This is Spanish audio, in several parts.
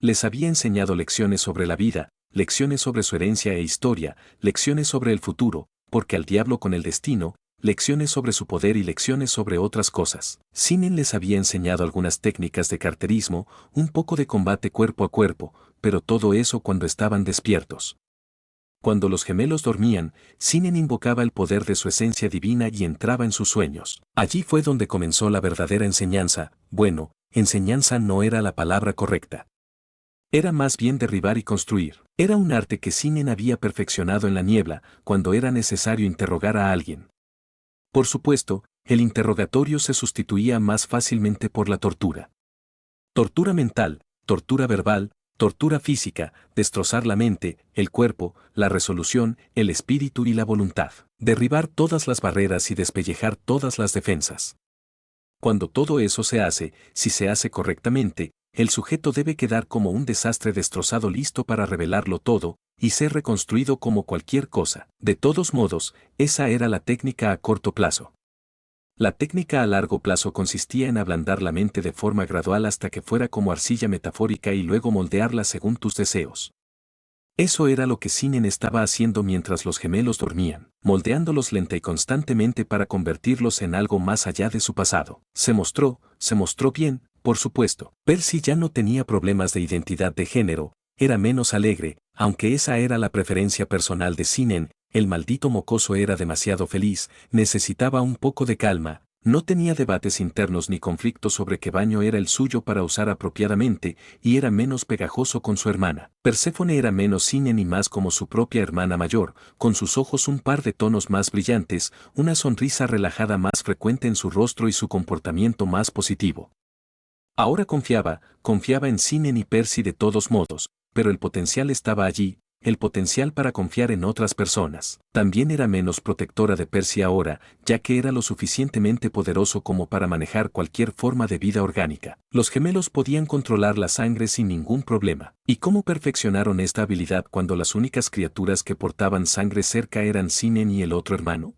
Les había enseñado lecciones sobre la vida, lecciones sobre su herencia e historia, lecciones sobre el futuro, porque al diablo con el destino, lecciones sobre su poder y lecciones sobre otras cosas. Sinnen les había enseñado algunas técnicas de carterismo, un poco de combate cuerpo a cuerpo, pero todo eso cuando estaban despiertos. Cuando los gemelos dormían, Sinnen invocaba el poder de su esencia divina y entraba en sus sueños. Allí fue donde comenzó la verdadera enseñanza. Bueno, enseñanza no era la palabra correcta. Era más bien derribar y construir. Era un arte que Sinnen había perfeccionado en la niebla, cuando era necesario interrogar a alguien. Por supuesto, el interrogatorio se sustituía más fácilmente por la tortura. Tortura mental, tortura verbal, tortura física, destrozar la mente, el cuerpo, la resolución, el espíritu y la voluntad. Derribar todas las barreras y despellejar todas las defensas. Cuando todo eso se hace, si se hace correctamente, el sujeto debe quedar como un desastre destrozado listo para revelarlo todo, y ser reconstruido como cualquier cosa. De todos modos, esa era la técnica a corto plazo. La técnica a largo plazo consistía en ablandar la mente de forma gradual hasta que fuera como arcilla metafórica y luego moldearla según tus deseos. Eso era lo que Sinnen estaba haciendo mientras los gemelos dormían, moldeándolos lenta y constantemente para convertirlos en algo más allá de su pasado. Se mostró bien, por supuesto. Percy ya no tenía problemas de identidad de género, era menos alegre, aunque esa era la preferencia personal de Sinnen. El maldito mocoso era demasiado feliz, necesitaba un poco de calma, no tenía debates internos ni conflictos sobre qué baño era el suyo para usar apropiadamente, y era menos pegajoso con su hermana. Perséfone era menos Sinnen y más como su propia hermana mayor, con sus ojos un par de tonos más brillantes, una sonrisa relajada más frecuente en su rostro y su comportamiento más positivo. Ahora confiaba en Sinnen y Percy de todos modos, pero el potencial estaba allí, el potencial para confiar en otras personas. También era menos protectora de Percy ahora, ya que era lo suficientemente poderoso como para manejar cualquier forma de vida orgánica. Los gemelos podían controlar la sangre sin ningún problema. ¿Y cómo perfeccionaron esta habilidad cuando las únicas criaturas que portaban sangre cerca eran Sinnen y el otro hermano?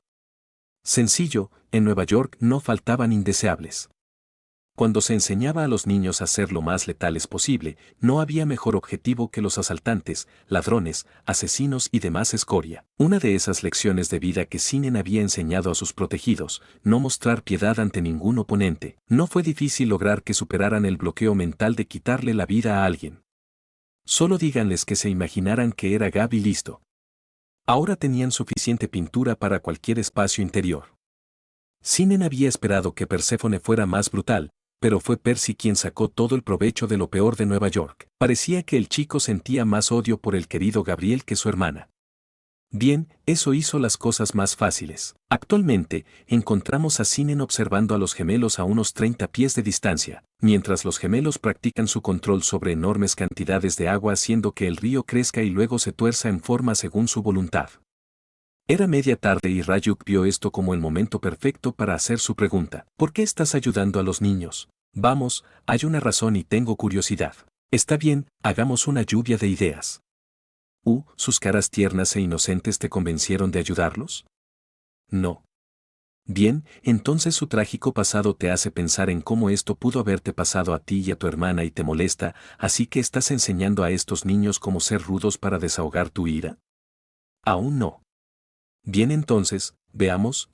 Sencillo, en Nueva York no faltaban indeseables. Cuando se enseñaba a los niños a ser lo más letales posible, no había mejor objetivo que los asaltantes, ladrones, asesinos y demás escoria. Una de esas lecciones de vida que Sinnen había enseñado a sus protegidos, no mostrar piedad ante ningún oponente. No fue difícil lograr que superaran el bloqueo mental de quitarle la vida a alguien. Solo díganles que se imaginaran que era Gab y listo. Ahora tenían suficiente pintura para cualquier espacio interior. Sinnen había esperado que Perséfone fuera más brutal, pero fue Percy quien sacó todo el provecho de lo peor de Nueva York. Parecía que el chico sentía más odio por el querido Gabriel que su hermana. Bien, eso hizo las cosas más fáciles. Actualmente, encontramos a Sinnen observando a los gemelos a unos 30 pies de distancia, mientras los gemelos practican su control sobre enormes cantidades de agua haciendo que el río crezca y luego se tuerza en forma según su voluntad. Era media tarde y Ryuk vio esto como el momento perfecto para hacer su pregunta. ¿Por qué estás ayudando a los niños? Vamos, hay una razón y tengo curiosidad. Está bien, hagamos una lluvia de ideas. ¿Sus caras tiernas e inocentes te convencieron de ayudarlos? No. Bien, entonces su trágico pasado te hace pensar en cómo esto pudo haberte pasado a ti y a tu hermana y te molesta, así que estás enseñando a estos niños cómo ser rudos para desahogar tu ira. Aún no. Bien entonces, veamos,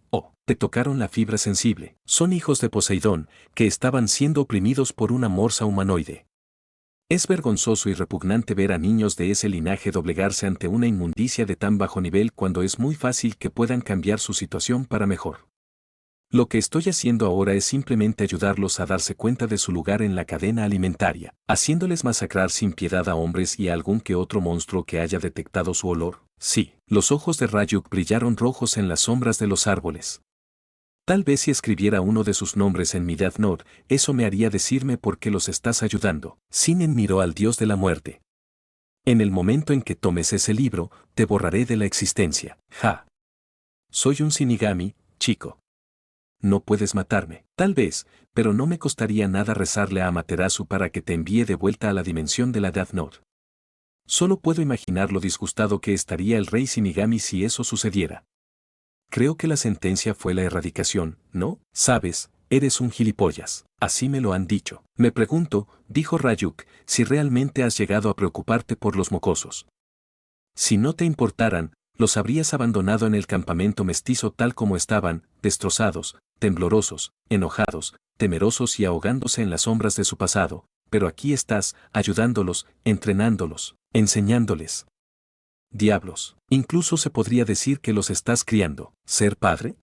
te tocaron la fibra sensible. Son hijos de Poseidón, que estaban siendo oprimidos por una morsa humanoide. Es vergonzoso y repugnante ver a niños de ese linaje doblegarse ante una inmundicia de tan bajo nivel cuando es muy fácil que puedan cambiar su situación para mejor. Lo que estoy haciendo ahora es simplemente ayudarlos a darse cuenta de su lugar en la cadena alimentaria, haciéndoles masacrar sin piedad a hombres y a algún que otro monstruo que haya detectado su olor. Sí, los ojos de Ryuk brillaron rojos en las sombras de los árboles. Tal vez si escribiera uno de sus nombres en mi Death Note, eso me haría decirme por qué los estás ayudando. Sinnen miró al dios de la muerte. En el momento en que tomes ese libro, te borraré de la existencia. Ja. Soy un Shinigami, chico. No puedes matarme. Tal vez, pero no me costaría nada rezarle a Amaterasu para que te envíe de vuelta a la dimensión de la Death Note. Solo puedo imaginar lo disgustado que estaría el rey Shinigami si eso sucediera. Creo que la sentencia fue la erradicación, ¿no? Sabes, eres un gilipollas. Así me lo han dicho. Me pregunto, dijo Ryuk, si realmente has llegado a preocuparte por los mocosos. Si no te importaran, los habrías abandonado en el campamento mestizo tal como estaban, destrozados, temblorosos, enojados, temerosos y ahogándose en las sombras de su pasado, pero aquí estás, ayudándolos, entrenándolos, enseñándoles. Diablos, incluso se podría decir que los estás criando. ¿Ser padre?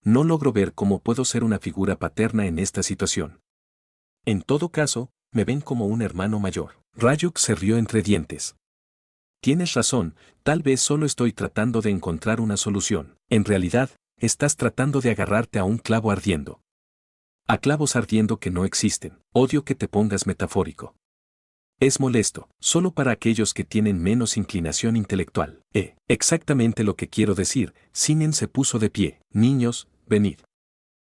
No logro ver cómo puedo ser una figura paterna en esta situación. En todo caso, me ven como un hermano mayor. Ryuk se rió entre dientes. Tienes razón, tal vez solo estoy tratando de encontrar una solución. En realidad, estás tratando de agarrarte a un clavo ardiendo. A clavos ardiendo que no existen. Odio que te pongas metafórico. Es molesto, solo para aquellos que tienen menos inclinación intelectual. Exactamente lo que quiero decir. Sinnen se puso de pie. Niños, venid.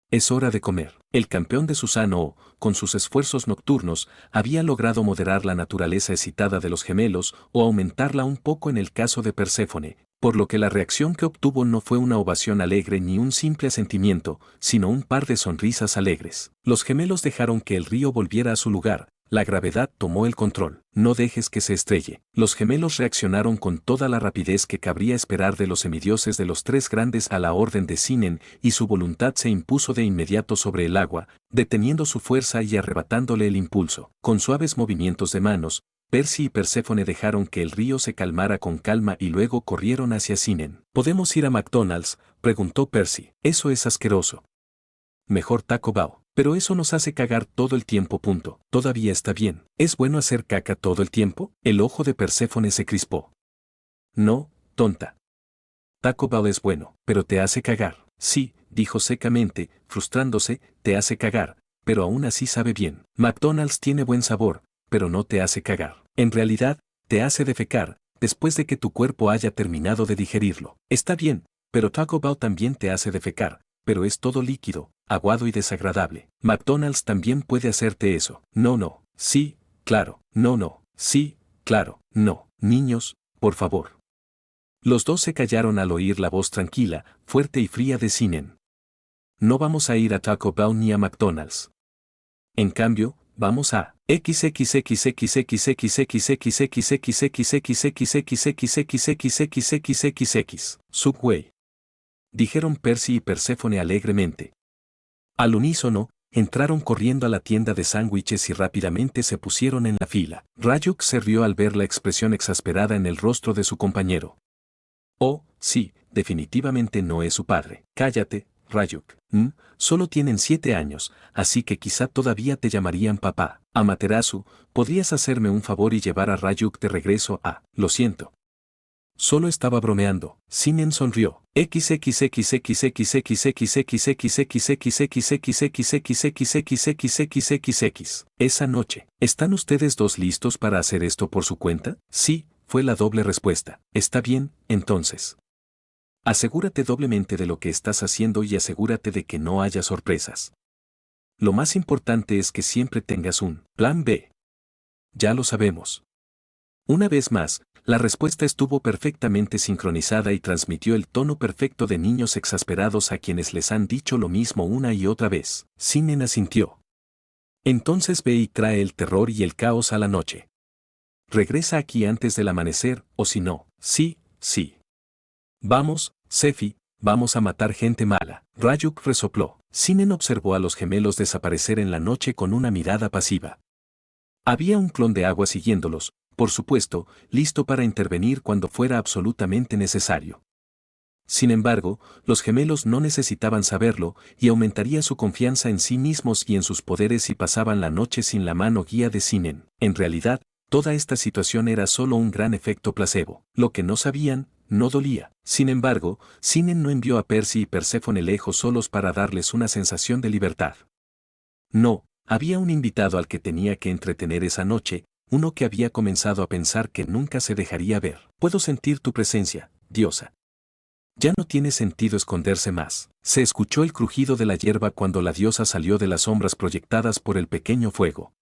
Es hora de comer. El campeón de Susanoo, con sus esfuerzos nocturnos, había logrado moderar la naturaleza excitada de los gemelos o aumentarla un poco en el caso de Perséfone, por lo que la reacción que obtuvo no fue una ovación alegre ni un simple asentimiento, sino un par de sonrisas alegres. Los gemelos dejaron que el río volviera a su lugar. La gravedad tomó el control. No dejes que se estrelle. Los gemelos reaccionaron con toda la rapidez que cabría esperar de los semidioses de los tres grandes a la orden de Sinnen, y su voluntad se impuso de inmediato sobre el agua, deteniendo su fuerza y arrebatándole el impulso. Con suaves movimientos de manos, Percy y Perséfone dejaron que el río se calmara con calma y luego corrieron hacia Sinnen. ¿Podemos ir a McDonald's?, preguntó Percy. Eso es asqueroso. Mejor Taco Bell. Pero eso nos hace cagar todo el tiempo. Todavía está bien. ¿Es bueno hacer caca todo el tiempo? El ojo de Perséfone se crispó. No, tonta. Taco Bell es bueno, pero te hace cagar. Sí, dijo secamente, frustrándose, te hace cagar, pero aún así sabe bien. McDonald's tiene buen sabor, pero no te hace cagar. En realidad, te hace defecar, después de que tu cuerpo haya terminado de digerirlo. Está bien, pero Taco Bell también te hace defecar, pero es todo líquido, aguado y desagradable. McDonald's también puede hacerte eso. No, sí, claro, no, sí, claro, no. Niños, por favor. Los dos se callaron al oír la voz tranquila, fuerte y fría de Sinnen. No vamos a ir a Taco Bell ni a McDonald's. En cambio, vamos a Subway. Dijeron Percy y Perséfone alegremente. Al unísono, entraron corriendo a la tienda de sándwiches y rápidamente se pusieron en la fila. Ryuk se rió al ver la expresión exasperada en el rostro de su compañero. Oh, sí, definitivamente no es su padre. Cállate, Ryuk. Solo tienen 7 años, así que quizá todavía te llamarían papá. Amaterasu, ¿podrías hacerme un favor y llevar a Ryuk de regreso a... Lo siento. Solo estaba bromeando. Sinnen sonrió. Esa noche. ¿Están ustedes dos listos para hacer esto por su cuenta? Sí, fue la doble respuesta. Está bien, entonces. Asegúrate doblemente de lo que estás haciendo y asegúrate de que no haya sorpresas. Lo más importante es que siempre tengas un plan B. Ya lo sabemos. Una vez más, la respuesta estuvo perfectamente sincronizada y transmitió el tono perfecto de niños exasperados a quienes les han dicho lo mismo una y otra vez. Sinnen asintió. Entonces ve y trae el terror y el caos a la noche. Regresa aquí antes del amanecer, o si no, sí. Vamos, Sefi, vamos a matar gente mala. Ryuk resopló. Sinnen observó a los gemelos desaparecer en la noche con una mirada pasiva. Había un clon de agua siguiéndolos, por supuesto, listo para intervenir cuando fuera absolutamente necesario. Sin embargo, los gemelos no necesitaban saberlo, y aumentaría su confianza en sí mismos y en sus poderes si pasaban la noche sin la mano guía de Sinnen. En realidad, toda esta situación era solo un gran efecto placebo. Lo que no sabían, no dolía. Sin embargo, Sinnen no envió a Percy y Perséfone lejos solos para darles una sensación de libertad. No, había un invitado al que tenía que entretener esa noche, uno que había comenzado a pensar que nunca se dejaría ver. Puedo sentir tu presencia, diosa. Ya no tiene sentido esconderse más. Se escuchó el crujido de la hierba cuando la diosa salió de las sombras proyectadas por el pequeño fuego.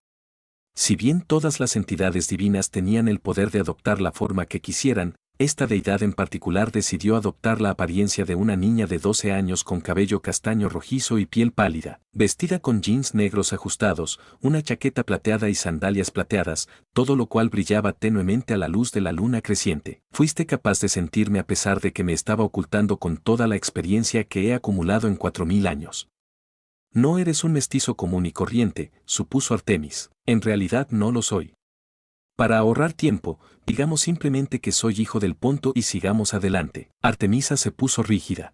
Si bien todas las entidades divinas tenían el poder de adoptar la forma que quisieran, esta deidad en particular decidió adoptar la apariencia de una niña de 12 años con cabello castaño rojizo y piel pálida, vestida con jeans negros ajustados, una chaqueta plateada y sandalias plateadas, todo lo cual brillaba tenuemente a la luz de la luna creciente. Fuiste capaz de sentirme a pesar de que me estaba ocultando con toda la experiencia que he acumulado en 4000 años. No eres un mestizo común y corriente, supuso Artemis. En realidad no lo soy. Para ahorrar tiempo, digamos simplemente que soy hijo del Ponto y sigamos adelante. Artemisa se puso rígida.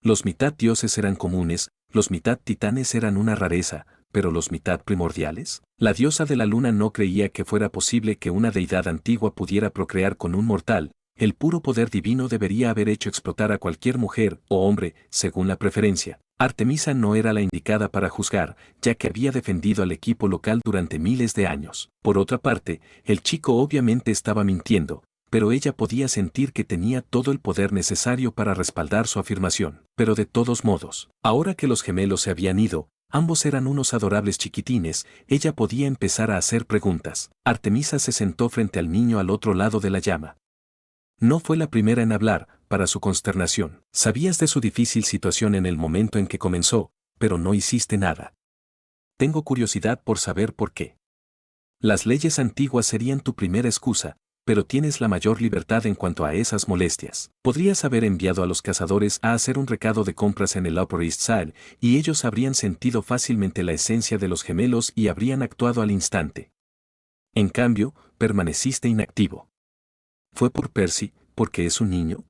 Los mitad dioses eran comunes, los mitad titanes eran una rareza, pero los mitad primordiales. La diosa de la luna no creía que fuera posible que una deidad antigua pudiera procrear con un mortal. El puro poder divino debería haber hecho explotar a cualquier mujer o hombre, según la preferencia. Artemisa no era la indicada para juzgar, ya que había defendido al equipo local durante miles de años. Por otra parte, el chico obviamente estaba mintiendo, pero ella podía sentir que tenía todo el poder necesario para respaldar su afirmación. Pero de todos modos, ahora que los gemelos se habían ido, ambos eran unos adorables chiquitines, ella podía empezar a hacer preguntas. Artemisa se sentó frente al niño al otro lado de la llama. No fue la primera en hablar, para su consternación. Sabías de su difícil situación en el momento en que comenzó, pero no hiciste nada. Tengo curiosidad por saber por qué. Las leyes antiguas serían tu primera excusa, pero tienes la mayor libertad en cuanto a esas molestias. Podrías haber enviado a los cazadores a hacer un recado de compras en el Upper East Side, y ellos habrían sentido fácilmente la esencia de los gemelos y habrían actuado al instante. En cambio, permaneciste inactivo. ¿Fue por Percy, porque es un niño?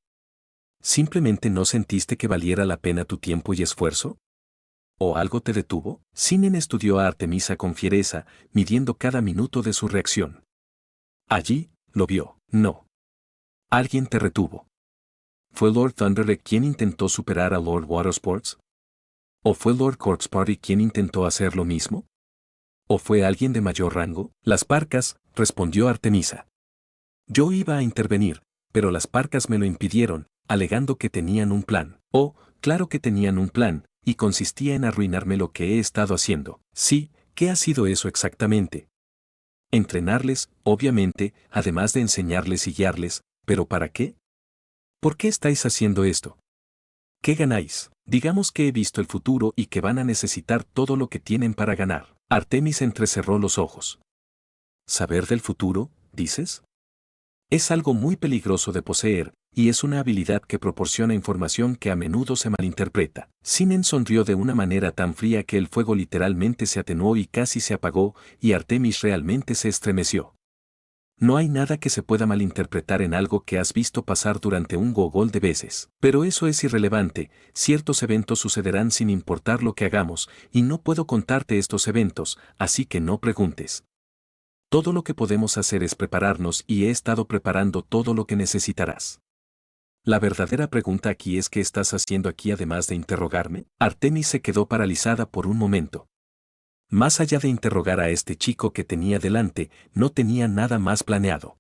¿Simplemente no sentiste que valiera la pena tu tiempo y esfuerzo? ¿O algo te detuvo? Sinnen estudió a Artemisa con fiereza, midiendo cada minuto de su reacción. Allí, lo vio. No. Alguien te retuvo. ¿Fue Lord Thunderleg quien intentó superar a Lord Watersports? ¿O fue Lord Corksparty quien intentó hacer lo mismo? ¿O fue alguien de mayor rango? Las parcas, respondió Artemisa. Yo iba a intervenir, pero las parcas me lo impidieron, alegando que tenían un plan. Oh, claro que tenían un plan, y consistía en arruinarme lo que he estado haciendo. Sí, ¿qué ha sido eso exactamente? Entrenarles, obviamente, además de enseñarles y guiarles, ¿pero para qué? ¿Por qué estáis haciendo esto? ¿Qué ganáis? Digamos que he visto el futuro y que van a necesitar todo lo que tienen para ganar. Artemis entrecerró los ojos. ¿Saber del futuro, dices? Es algo muy peligroso de poseer, y es una habilidad que proporciona información que a menudo se malinterpreta. Sinnen sonrió de una manera tan fría que el fuego literalmente se atenuó y casi se apagó, y Artemis realmente se estremeció. No hay nada que se pueda malinterpretar en algo que has visto pasar durante un gogol de veces. Pero eso es irrelevante, ciertos eventos sucederán sin importar lo que hagamos, y no puedo contarte estos eventos, así que no preguntes. Todo lo que podemos hacer es prepararnos y he estado preparando todo lo que necesitarás. La verdadera pregunta aquí es ¿qué estás haciendo aquí además de interrogarme? Artemis se quedó paralizada por un momento. Más allá de interrogar a este chico que tenía delante, no tenía nada más planeado.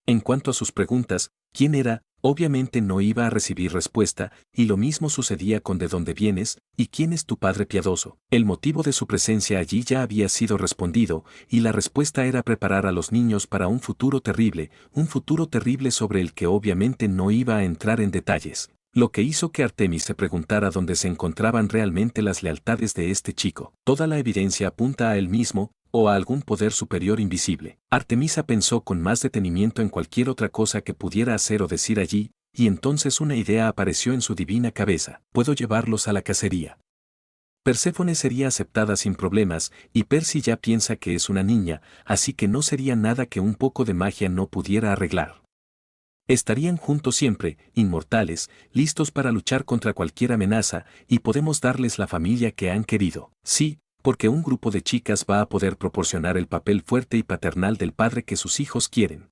En cuanto a sus preguntas, ¿quién era? Obviamente no iba a recibir respuesta, y lo mismo sucedía con de dónde vienes, y quién es tu padre piadoso. El motivo de su presencia allí ya había sido respondido, y la respuesta era preparar a los niños para un futuro terrible sobre el que obviamente no iba a entrar en detalles. Lo que hizo que Artemis se preguntara dónde se encontraban realmente las lealtades de este chico. Toda la evidencia apunta a él mismo, o a algún poder superior invisible. Artemisa pensó con más detenimiento en cualquier otra cosa que pudiera hacer o decir allí, y entonces una idea apareció en su divina cabeza. Puedo llevarlos a la cacería. Perséfone sería aceptada sin problemas, y Percy ya piensa que es una niña, así que no sería nada que un poco de magia no pudiera arreglar. Estarían juntos siempre, inmortales, listos para luchar contra cualquier amenaza, y podemos darles la familia que han querido. Sí, porque un grupo de chicas va a poder proporcionar el papel fuerte y paternal del padre que sus hijos quieren.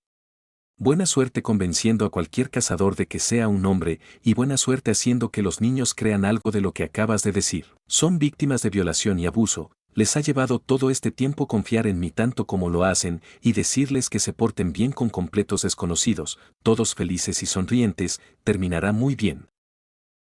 Buena suerte convenciendo a cualquier cazador de que sea un hombre, y buena suerte haciendo que los niños crean algo de lo que acabas de decir. Son víctimas de violación y abuso, les ha llevado todo este tiempo confiar en mí tanto como lo hacen, y decirles que se porten bien con completos desconocidos, todos felices y sonrientes, terminará muy bien.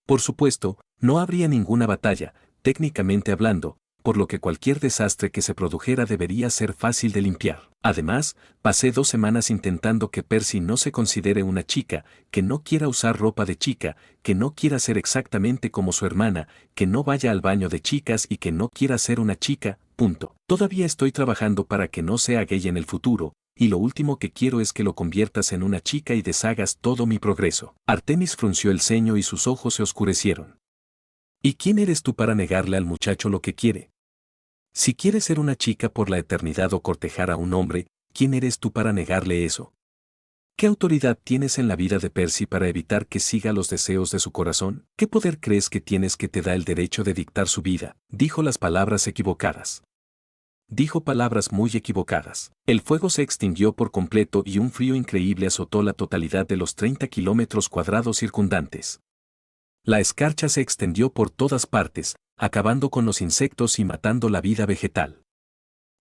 Por supuesto, no habría ninguna batalla, técnicamente hablando, por lo que cualquier desastre que se produjera debería ser fácil de limpiar. Además, pasé 2 semanas intentando que Percy no se considere una chica, que no quiera usar ropa de chica, que no quiera ser exactamente como su hermana, que no vaya al baño de chicas y que no quiera ser una chica, punto. Todavía estoy trabajando para que no sea gay en el futuro, y lo último que quiero es que lo conviertas en una chica y deshagas todo mi progreso. Artemis frunció el ceño y sus ojos se oscurecieron. ¿Y quién eres tú para negarle al muchacho lo que quiere? Si quieres ser una chica por la eternidad o cortejar a un hombre, ¿quién eres tú para negarle eso? ¿Qué autoridad tienes en la vida de Percy para evitar que siga los deseos de su corazón? ¿Qué poder crees que tienes que te da el derecho de dictar su vida? Dijo las palabras equivocadas. Dijo palabras muy equivocadas. El fuego se extinguió por completo y un frío increíble azotó la totalidad de los 30 kilómetros cuadrados circundantes. La escarcha se extendió por todas partes, acabando con los insectos y matando la vida vegetal.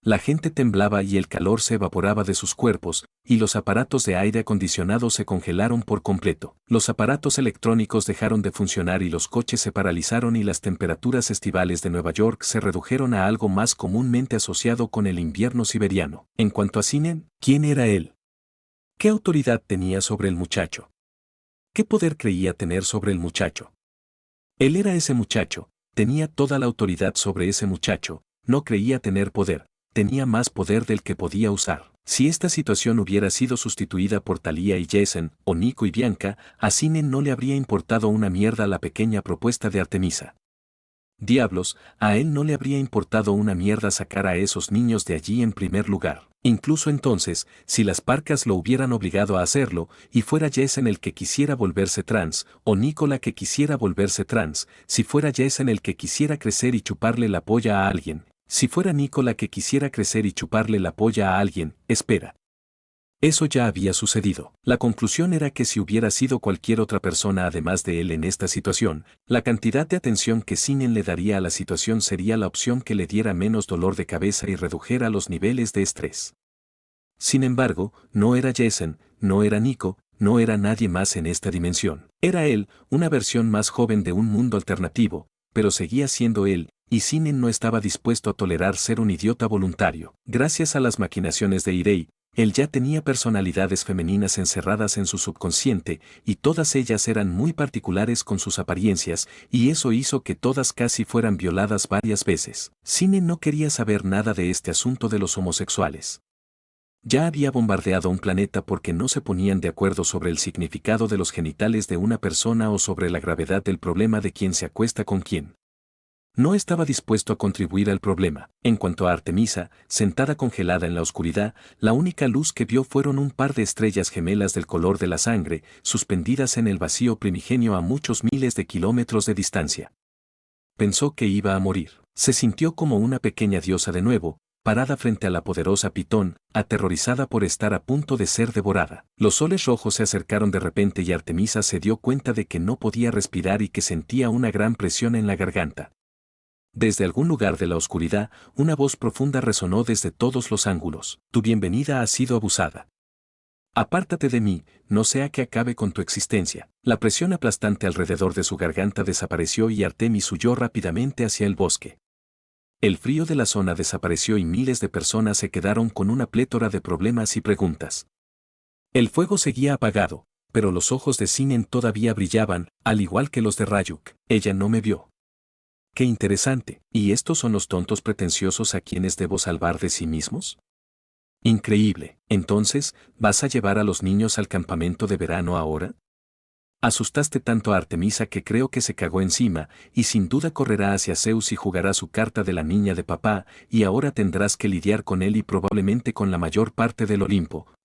La gente temblaba y el calor se evaporaba de sus cuerpos, y los aparatos de aire acondicionado se congelaron por completo. Los aparatos electrónicos dejaron de funcionar y los coches se paralizaron y las temperaturas estivales de Nueva York se redujeron a algo más comúnmente asociado con el invierno siberiano. En cuanto a Zenon, ¿quién era él? ¿Qué autoridad tenía sobre el muchacho? ¿Qué poder creía tener sobre el muchacho? Él era ese muchacho, tenía toda la autoridad sobre ese muchacho, no creía tener poder, tenía más poder del que podía usar. Si esta situación hubiera sido sustituida por Thalia y Jason, o Nico y Bianca, a Zenon no le habría importado una mierda la pequeña propuesta de Artemisa. Diablos, a él no le habría importado una mierda sacar a esos niños de allí en primer lugar. Incluso entonces, si las parcas lo hubieran obligado a hacerlo, y fuera Jason el que quisiera volverse trans, o Nicola que quisiera volverse trans, si fuera Jason el que quisiera crecer y chuparle la polla a alguien, si fuera Nicola que quisiera crecer y chuparle la polla a alguien, espera. Eso ya había sucedido. La conclusión era que si hubiera sido cualquier otra persona además de él en esta situación, la cantidad de atención que Zenon le daría a la situación sería la opción que le diera menos dolor de cabeza y redujera los niveles de estrés. Sin embargo, no era Jason, no era Nico, no era nadie más en esta dimensión. Era él, una versión más joven de un mundo alternativo, pero seguía siendo él, y Zenon no estaba dispuesto a tolerar ser un idiota voluntario. Gracias a las maquinaciones de Irei, él ya tenía personalidades femeninas encerradas en su subconsciente, y todas ellas eran muy particulares con sus apariencias, y eso hizo que todas casi fueran violadas varias veces. Zenon no quería saber nada de este asunto de los homosexuales. Ya había bombardeado un planeta porque no se ponían de acuerdo sobre el significado de los genitales de una persona o sobre la gravedad del problema de quién se acuesta con quién. No estaba dispuesto a contribuir al problema. En cuanto a Artemisa, sentada congelada en la oscuridad, la única luz que vio fueron un par de estrellas gemelas del color de la sangre, suspendidas en el vacío primigenio a muchos miles de kilómetros de distancia. Pensó que iba a morir. Se sintió como una pequeña diosa de nuevo, parada frente a la poderosa Pitón, aterrorizada por estar a punto de ser devorada. Los soles rojos se acercaron de repente y Artemisa se dio cuenta de que no podía respirar y que sentía una gran presión en la garganta. Desde algún lugar de la oscuridad, una voz profunda resonó desde todos los ángulos. Tu bienvenida ha sido abusada. Apártate de mí, no sea que acabe con tu existencia. La presión aplastante alrededor de su garganta desapareció y Artemis huyó rápidamente hacia el bosque. El frío de la zona desapareció y miles de personas se quedaron con una plétora de problemas y preguntas. El fuego seguía apagado, pero los ojos de Zenon todavía brillaban, al igual que los de Ryuk. Ella no me vio. Qué interesante, ¿y estos son los tontos pretenciosos a quienes debo salvar de sí mismos? Increíble, entonces, ¿vas a llevar a los niños al campamento de verano ahora? Asustaste tanto a Artemisa que creo que se cagó encima, y sin duda correrá hacia Zeus y jugará su carta de la niña de papá, y ahora tendrás que lidiar con él y probablemente con la mayor parte del Olimpo.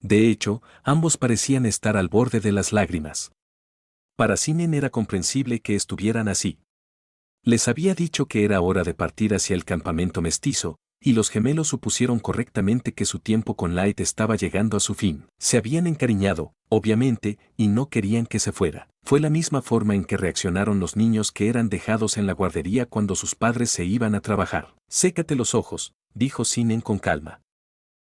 De hecho, ambos parecían estar al borde de las lágrimas. Para Sinnen era comprensible que estuvieran así. Les había dicho que era hora de partir hacia el campamento mestizo, y los gemelos supusieron correctamente que su tiempo con Light estaba llegando a su fin. Se habían encariñado, obviamente, y no querían que se fuera. Fue la misma forma en que reaccionaron los niños que eran dejados en la guardería cuando sus padres se iban a trabajar. Sécate los ojos, dijo Sinnen con calma.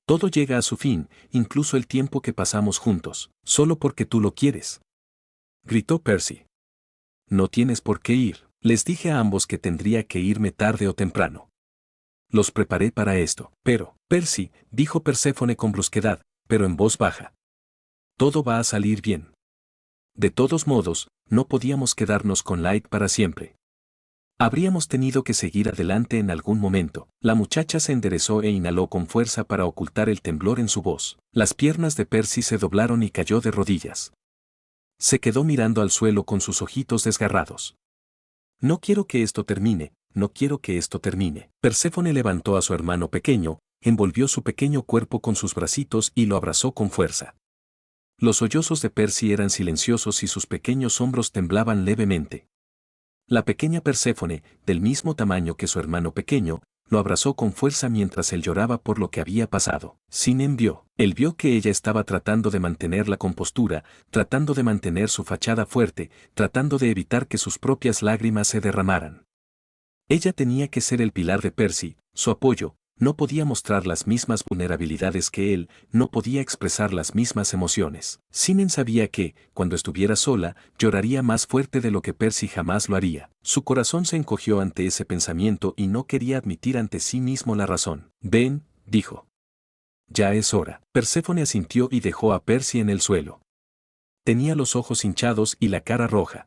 Todo llega a su fin, incluso el tiempo que pasamos juntos, solo porque tú lo quieres. Gritó Percy. No tienes por qué ir. Les dije a ambos que tendría que irme tarde o temprano. Los preparé para esto. Pero, Percy, dijo Perséfone con brusquedad, pero en voz baja. Todo va a salir bien. De todos modos, no podíamos quedarnos con Light para siempre. Habríamos tenido que seguir adelante en algún momento. La muchacha se enderezó e inhaló con fuerza para ocultar el temblor en su voz. Las piernas de Percy se doblaron y cayó de rodillas. Se quedó mirando al suelo con sus ojitos desgarrados. No quiero que esto termine, no quiero que esto termine. Perséfone levantó a su hermano pequeño, envolvió su pequeño cuerpo con sus bracitos y lo abrazó con fuerza. Los sollozos de Percy eran silenciosos y sus pequeños hombros temblaban levemente. La pequeña Perséfone, del mismo tamaño que su hermano pequeño, lo abrazó con fuerza mientras él lloraba por lo que había pasado. Sinnen vio. Él vio que ella estaba tratando de mantener la compostura, tratando de mantener su fachada fuerte, tratando de evitar que sus propias lágrimas se derramaran. Ella tenía que ser el pilar de Percy, su apoyo, no podía mostrar las mismas vulnerabilidades que él, no podía expresar las mismas emociones. Sinnen sabía que, cuando estuviera sola, lloraría más fuerte de lo que Percy jamás lo haría. Su corazón se encogió ante ese pensamiento y no quería admitir ante sí mismo la razón. Ven, dijo. Ya es hora. Perséfone asintió y dejó a Percy en el suelo. Tenía los ojos hinchados y la cara roja.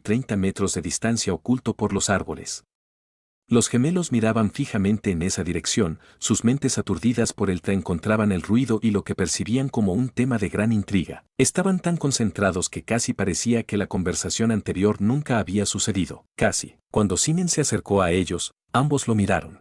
30 metros de distancia oculto por los árboles. Los gemelos miraban fijamente en esa dirección, sus mentes aturdidas por el tren encontraban el ruido y lo que percibían como un tema de gran intriga. Estaban tan concentrados que casi parecía que la conversación anterior nunca había sucedido. Casi. Cuando Simen se acercó a ellos, ambos lo miraron.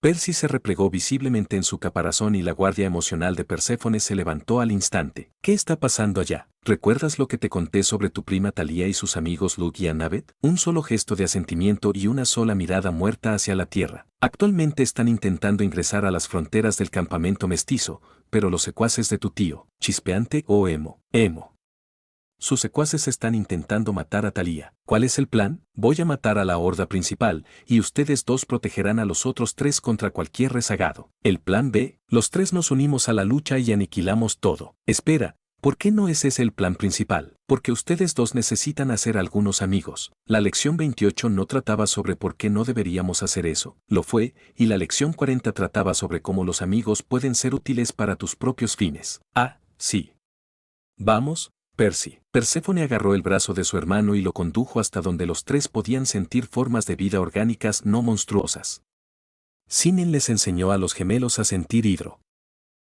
Percy se replegó visiblemente en su caparazón y la guardia emocional de Perséfone se levantó al instante. ¿Qué está pasando allá? ¿Recuerdas lo que te conté sobre tu prima Thalía y sus amigos Luke y Annabeth? Un solo gesto de asentimiento y una sola mirada muerta hacia la tierra. Actualmente están intentando ingresar a las fronteras del campamento mestizo, pero los secuaces de tu tío, Chispeante o Emo. Sus secuaces están intentando matar a Thalía. ¿Cuál es el plan? Voy a matar a la horda principal, y ustedes dos protegerán a los otros tres contra cualquier rezagado. El plan B, los tres nos unimos a la lucha y aniquilamos todo. Espera, ¿por qué no es ese el plan principal? Porque ustedes dos necesitan hacer algunos amigos. La lección 28 no trataba sobre por qué no deberíamos hacer eso. Lo fue, y la lección 40 trataba sobre cómo los amigos pueden ser útiles para tus propios fines. Ah, sí. Vamos, Percy. Perséfone agarró el brazo de su hermano y lo condujo hasta donde los tres podían sentir formas de vida orgánicas no monstruosas. Simen les enseñó a los gemelos a sentir hidro.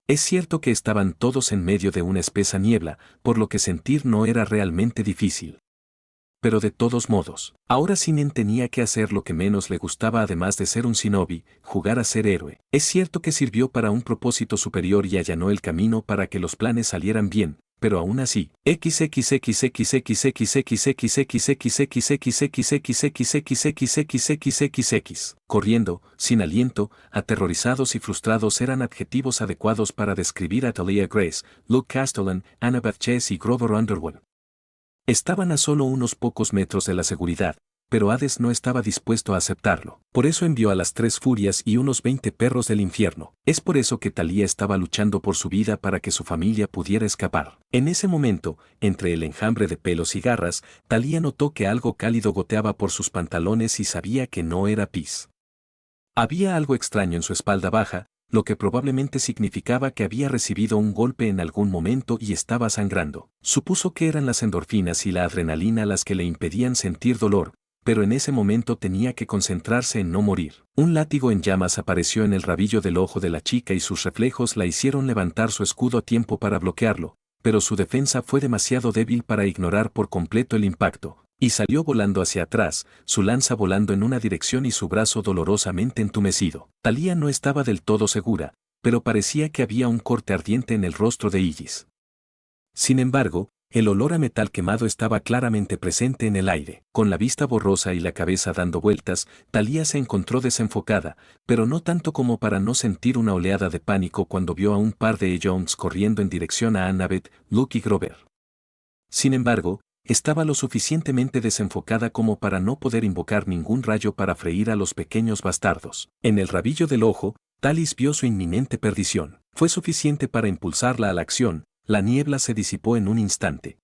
Es cierto que estaban todos en medio de una espesa niebla, por lo que sentir no era realmente difícil. Pero de todos modos, ahora Simen tenía que hacer lo que menos le gustaba además de ser un shinobi, jugar a ser héroe. Es cierto que sirvió para un propósito superior y allanó el camino para que los planes salieran bien, pero aún así, corriendo, sin aliento, aterrorizados y frustrados eran adjetivos adecuados para describir a Thalia Grace, Luke Castellan, Annabeth Chase y Grover Underwood. Estaban a solo unos pocos metros de la seguridad, pero Hades no estaba dispuesto a aceptarlo. Por eso envió a las tres furias y unos 20 perros del infierno. Es por eso que Thalía estaba luchando por su vida para que su familia pudiera escapar. En ese momento, entre el enjambre de pelos y garras, Thalía notó que algo cálido goteaba por sus pantalones y sabía que no era pis. Había algo extraño en su espalda baja, lo que probablemente significaba que había recibido un golpe en algún momento y estaba sangrando. Supuso que eran las endorfinas y la adrenalina las que le impedían sentir dolor, pero en ese momento tenía que concentrarse en no morir. Un látigo en llamas apareció en el rabillo del ojo de la chica y sus reflejos la hicieron levantar su escudo a tiempo para bloquearlo, pero su defensa fue demasiado débil para ignorar por completo el impacto, y salió volando hacia atrás, su lanza volando en una dirección y su brazo dolorosamente entumecido. Thalía no estaba del todo segura, pero parecía que había un corte ardiente en el rostro de Ygis. Sin embargo, el olor a metal quemado estaba claramente presente en el aire. Con la vista borrosa y la cabeza dando vueltas, Thalía se encontró desenfocada, pero no tanto como para no sentir una oleada de pánico cuando vio a un par de Jones corriendo en dirección a Annabeth, Luke y Grover. Sin embargo, estaba lo suficientemente desenfocada como para no poder invocar ningún rayo para freír a los pequeños bastardos. En el rabillo del ojo, Talis vio su inminente perdición. Fue suficiente para impulsarla a la acción. La niebla se disipó en un instante.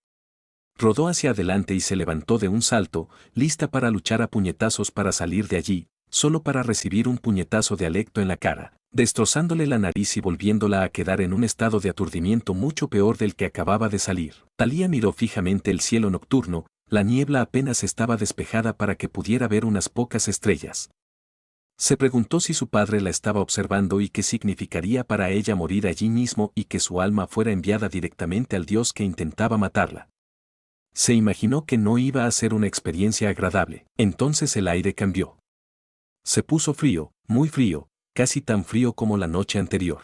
Rodó hacia adelante y se levantó de un salto, lista para luchar a puñetazos para salir de allí, solo para recibir un puñetazo de Alecto en la cara, destrozándole la nariz y volviéndola a quedar en un estado de aturdimiento mucho peor del que acababa de salir. Thalía miró fijamente el cielo nocturno, la niebla apenas estaba despejada para que pudiera ver unas pocas estrellas. Se preguntó si su padre la estaba observando y qué significaría para ella morir allí mismo y que su alma fuera enviada directamente al dios que intentaba matarla. Se imaginó que no iba a ser una experiencia agradable. Entonces el aire cambió. Se puso frío, muy frío, casi tan frío como la noche anterior.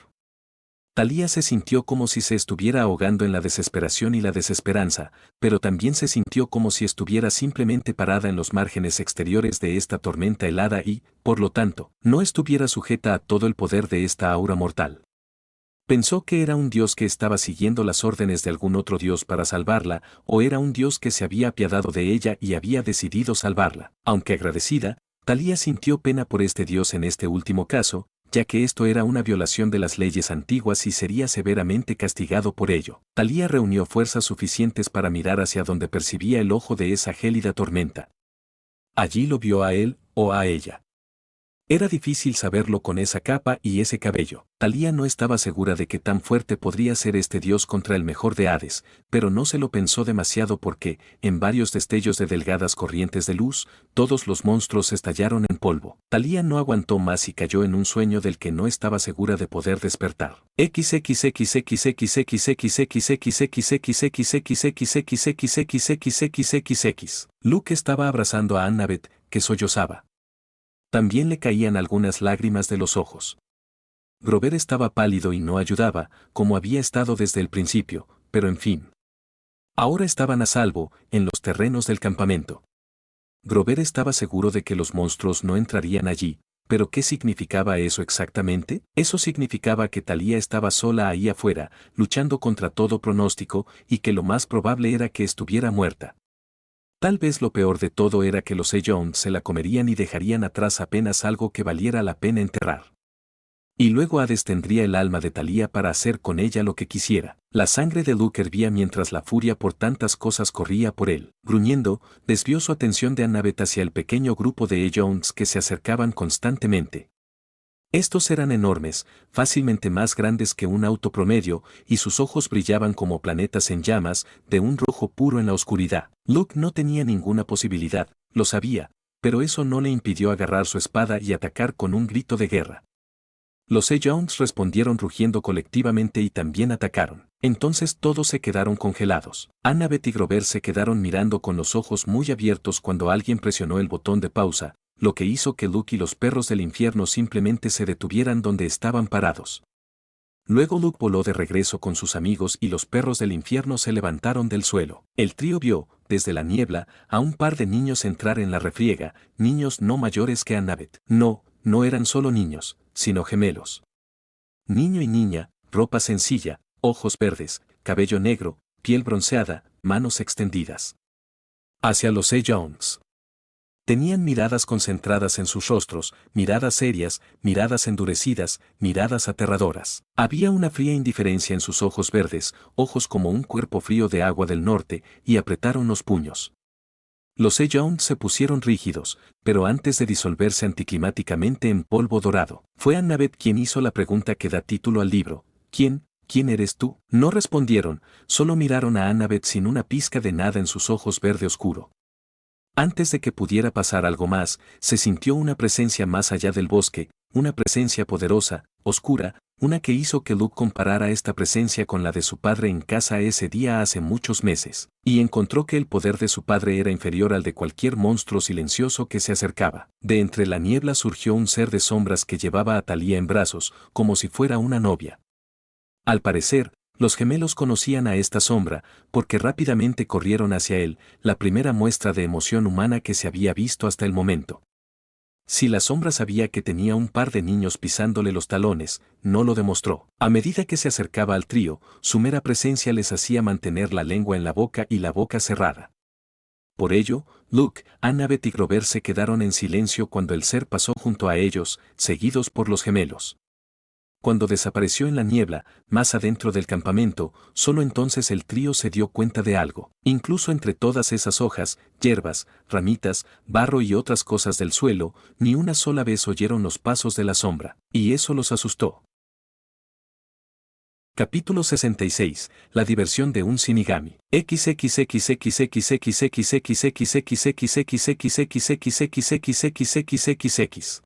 Thalía se sintió como si se estuviera ahogando en la desesperación y la desesperanza, pero también se sintió como si estuviera simplemente parada en los márgenes exteriores de esta tormenta helada y, por lo tanto, no estuviera sujeta a todo el poder de esta aura mortal. Pensó que era un dios que estaba siguiendo las órdenes de algún otro dios para salvarla, o era un dios que se había apiadado de ella y había decidido salvarla. Aunque agradecida, Thalía sintió pena por este dios en este último caso, ya que esto era una violación de las leyes antiguas y sería severamente castigado por ello. Thalía reunió fuerzas suficientes para mirar hacia donde percibía el ojo de esa gélida tormenta. Allí lo vio a él o a ella. Era difícil saberlo con esa capa y ese cabello. Thalía no estaba segura de que tan fuerte podría ser este dios contra el mejor de Hades, pero no se lo pensó demasiado porque, en varios destellos de delgadas corrientes de luz, todos los monstruos estallaron en polvo. Thalía no aguantó más y cayó en un sueño del que no estaba segura de poder despertar. Luke estaba abrazando a Annabeth, que sollozaba. También le caían algunas lágrimas de los ojos. Grover estaba pálido y no ayudaba, como había estado desde el principio, pero en fin. Ahora estaban a salvo, en los terrenos del campamento. Grover estaba seguro de que los monstruos no entrarían allí, pero ¿qué significaba eso exactamente? Eso significaba que Thalía estaba sola ahí afuera, luchando contra todo pronóstico, y que lo más probable era que estuviera muerta. Tal vez lo peor de todo era que los Jones se la comerían y dejarían atrás apenas algo que valiera la pena enterrar. Y luego Hades tendría el alma de Thalía para hacer con ella lo que quisiera. La sangre de Luke hervía mientras la furia por tantas cosas corría por él. Gruñendo, desvió su atención de Annabeth hacia el pequeño grupo de Jones que se acercaban constantemente. Estos eran enormes, fácilmente más grandes que un auto promedio, y sus ojos brillaban como planetas en llamas, de un rojo puro en la oscuridad. Luke no tenía ninguna posibilidad, lo sabía, pero eso no le impidió agarrar su espada y atacar con un grito de guerra. Los Jones respondieron rugiendo colectivamente y también atacaron. Entonces todos se quedaron congelados. Annabeth y Grover se quedaron mirando con los ojos muy abiertos cuando alguien presionó el botón de pausa, lo que hizo que Luke y los perros del infierno simplemente se detuvieran donde estaban parados. Luego Luke voló de regreso con sus amigos y los perros del infierno se levantaron del suelo. El trío vio, desde la niebla, a un par de niños entrar en la refriega, niños no mayores que Annabeth. No eran solo niños, sino gemelos. Niño y niña, ropa sencilla, ojos verdes, cabello negro, piel bronceada, manos extendidas. Hacia los Jones. Tenían miradas concentradas en sus rostros, miradas serias, miradas endurecidas, miradas aterradoras. Había una fría indiferencia en sus ojos verdes, ojos como un cuerpo frío de agua del norte, y apretaron los puños. Los Jones se pusieron rígidos, pero antes de disolverse anticlimáticamente en polvo dorado. Fue Annabeth quien hizo la pregunta que da título al libro: ¿Quién eres tú? No respondieron, solo miraron a Annabeth sin una pizca de nada en sus ojos verde oscuro. Antes de que pudiera pasar algo más, se sintió una presencia más allá del bosque, una presencia poderosa, oscura, una que hizo que Luke comparara esta presencia con la de su padre en casa ese día hace muchos meses, y encontró que el poder de su padre era inferior al de cualquier monstruo silencioso que se acercaba. De entre la niebla surgió un ser de sombras que llevaba a Thalía en brazos, como si fuera una novia. Al parecer, los gemelos conocían a esta sombra, porque rápidamente corrieron hacia él, la primera muestra de emoción humana que se había visto hasta el momento. Si la sombra sabía que tenía un par de niños pisándole los talones, no lo demostró. A medida que se acercaba al trío, su mera presencia les hacía mantener la lengua en la boca y la boca cerrada. Por ello, Luke, Annabeth y Grover se quedaron en silencio cuando el ser pasó junto a ellos, seguidos por los gemelos. Cuando desapareció en la niebla, más adentro del campamento, solo entonces el trío se dio cuenta de algo. Incluso entre todas esas hojas, hierbas, ramitas, barro y otras cosas del suelo, ni una sola vez oyeron los pasos de la sombra, y eso los asustó. Capítulo 66. La diversión de un Shinigami.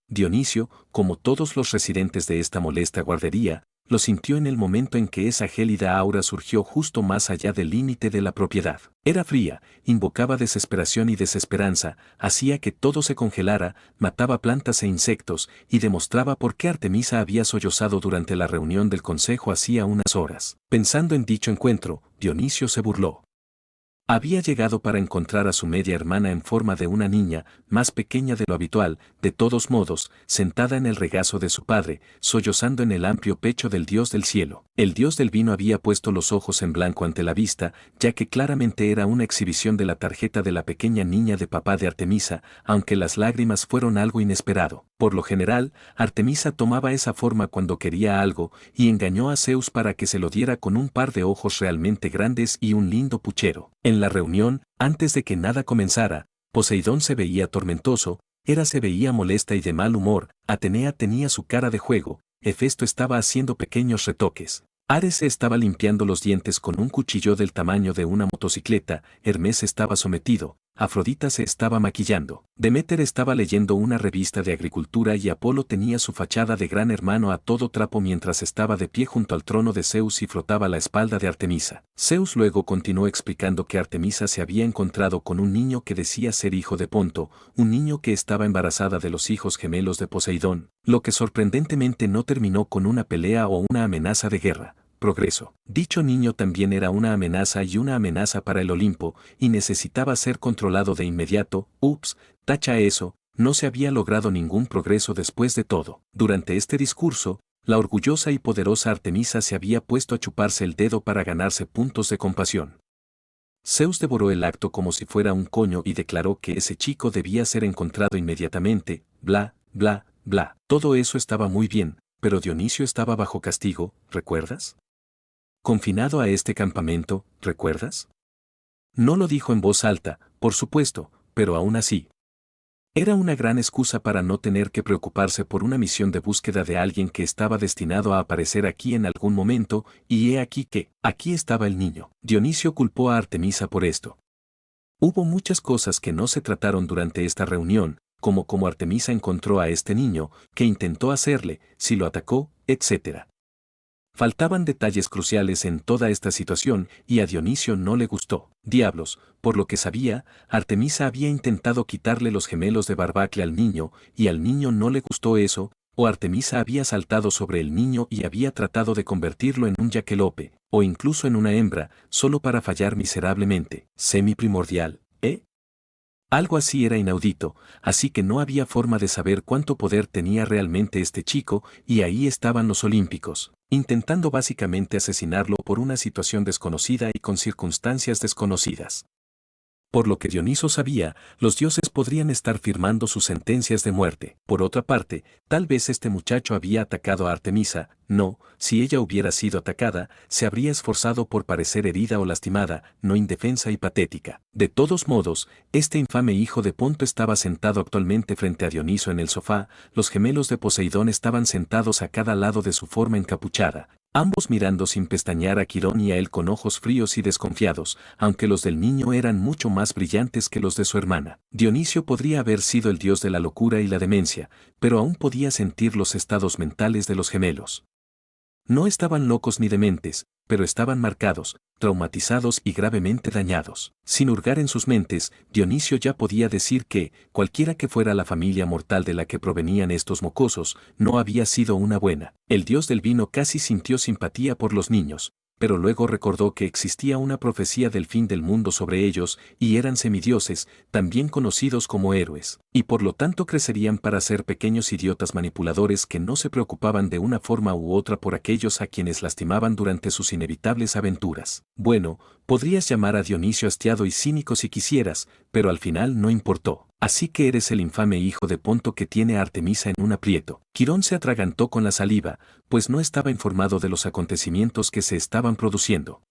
Dionisio, como todos los residentes de esta molesta guardería, lo sintió en el momento en que esa gélida aura surgió justo más allá del límite de la propiedad. Era fría, invocaba desesperación y desesperanza, hacía que todo se congelara, mataba plantas e insectos, y demostraba por qué Artemisa había sollozado durante la reunión del consejo hacía unas horas. Pensando en dicho encuentro, Dionisio se burló. Había llegado para encontrar a su media hermana en forma de una niña, más pequeña de lo habitual, de todos modos, sentada en el regazo de su padre, sollozando en el amplio pecho del dios del cielo. El dios del vino había puesto los ojos en blanco ante la vista, ya que claramente era una exhibición de la tarjeta de la pequeña niña de papá de Artemisa, aunque las lágrimas fueron algo inesperado. Por lo general, Artemisa tomaba esa forma cuando quería algo, y engañó a Zeus para que se lo diera con un par de ojos realmente grandes y un lindo puchero. En la reunión, antes de que nada comenzara, Poseidón se veía tormentoso, Hera se veía molesta y de mal humor, Atenea tenía su cara de juego, Hefesto estaba haciendo pequeños retoques. Ares se estaba limpiando los dientes con un cuchillo del tamaño de una motocicleta, Hermes estaba sometido, Afrodita se estaba maquillando, Deméter estaba leyendo una revista de agricultura y Apolo tenía su fachada de gran hermano a todo trapo mientras estaba de pie junto al trono de Zeus y frotaba la espalda de Artemisa. Zeus luego continuó explicando que Artemisa se había encontrado con un niño que decía ser hijo de Ponto, un niño que estaba embarazada de los hijos gemelos de Poseidón, lo que sorprendentemente no terminó con una pelea o una amenaza de guerra. Progreso. Dicho niño también era una amenaza y una amenaza para el Olimpo, y necesitaba ser controlado de inmediato. Ups, tacha eso, no se había logrado ningún progreso después de todo. Durante este discurso, la orgullosa y poderosa Artemisa se había puesto a chuparse el dedo para ganarse puntos de compasión. Zeus devoró el acto como si fuera un coño y declaró que ese chico debía ser encontrado inmediatamente, bla, bla, bla. Todo eso estaba muy bien, pero Dionisio estaba bajo castigo, ¿recuerdas? Confinado a este campamento, ¿recuerdas? No lo dijo en voz alta, por supuesto, pero aún así. Era una gran excusa para no tener que preocuparse por una misión de búsqueda de alguien que estaba destinado a aparecer aquí en algún momento, y he aquí que, aquí estaba el niño. Dionisio culpó a Artemisa por esto. Hubo muchas cosas que no se trataron durante esta reunión, como cómo Artemisa encontró a este niño, qué intentó hacerle, si lo atacó, etc. Faltaban detalles cruciales en toda esta situación y a Dionisio no le gustó. Diablos, por lo que sabía, Artemisa había intentado quitarle los gemelos de Barbacle al niño y al niño no le gustó eso, o Artemisa había saltado sobre el niño y había tratado de convertirlo en un yaquelope, o incluso en una hembra, solo para fallar miserablemente. Semi-primordial, ¿eh? Algo así era inaudito, así que no había forma de saber cuánto poder tenía realmente este chico, y ahí estaban los olímpicos, intentando básicamente asesinarlo por una situación desconocida y con circunstancias desconocidas. Por lo que Dioniso sabía, los dioses podrían estar firmando sus sentencias de muerte. Por otra parte, tal vez este muchacho había atacado a Artemisa, no, si ella hubiera sido atacada, se habría esforzado por parecer herida o lastimada, no indefensa y patética. De todos modos, este infame hijo de Ponto estaba sentado actualmente frente a Dioniso en el sofá, los gemelos de Poseidón estaban sentados a cada lado de su forma encapuchada, ambos mirando sin pestañear a Quirón y a él con ojos fríos y desconfiados, aunque los del niño eran mucho más brillantes que los de su hermana. Dionisio podría haber sido el dios de la locura y la demencia, pero aún podía sentir los estados mentales de los gemelos. No estaban locos ni dementes, pero estaban marcados, traumatizados y gravemente dañados. Sin hurgar en sus mentes, Dionisio ya podía decir que, cualquiera que fuera la familia mortal de la que provenían estos mocosos, no había sido una buena. El dios del vino casi sintió simpatía por los niños, pero luego recordó que existía una profecía del fin del mundo sobre ellos, y eran semidioses, también conocidos como héroes, y por lo tanto crecerían para ser pequeños idiotas manipuladores que no se preocupaban de una forma u otra por aquellos a quienes lastimaban durante sus inevitables aventuras. Bueno, podrías llamar a Dionisio hastiado y cínico si quisieras, pero al final no importó. Así que eres el infame hijo de Ponto que tiene a Artemisa en un aprieto. Quirón se atragantó con la saliva, pues no estaba informado de los acontecimientos que se estaban produciendo.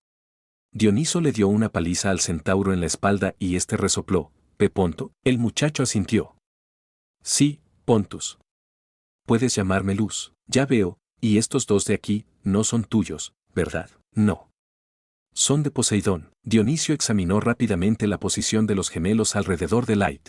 Dioniso le dio una paliza al centauro en la espalda y este resopló. Ponto, el muchacho asintió. Sí, Pontus. Puedes llamarme Luz, ya veo, y estos dos de aquí, no son tuyos, ¿verdad? No. Son de Poseidón. Dionisio examinó rápidamente la posición de los gemelos alrededor de Light.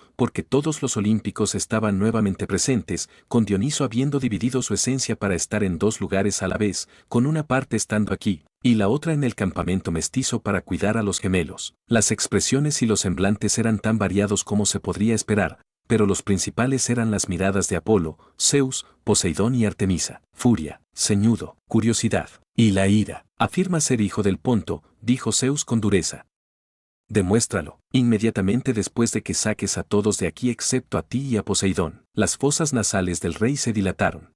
porque todos los olímpicos estaban nuevamente presentes, con Dioniso habiendo dividido su esencia para estar en dos lugares a la vez, con una parte estando aquí, y la otra en el campamento mestizo para cuidar a los gemelos. Las expresiones y los semblantes eran tan variados como se podría esperar, pero los principales eran las miradas de Apolo, Zeus, Poseidón y Artemisa. Furia, ceñudo, curiosidad, y la ira. Afirma ser hijo del Ponto, dijo Zeus con dureza. Demuéstralo, inmediatamente después de que saques a todos de aquí excepto a ti y a Poseidón. Las fosas nasales del rey se dilataron.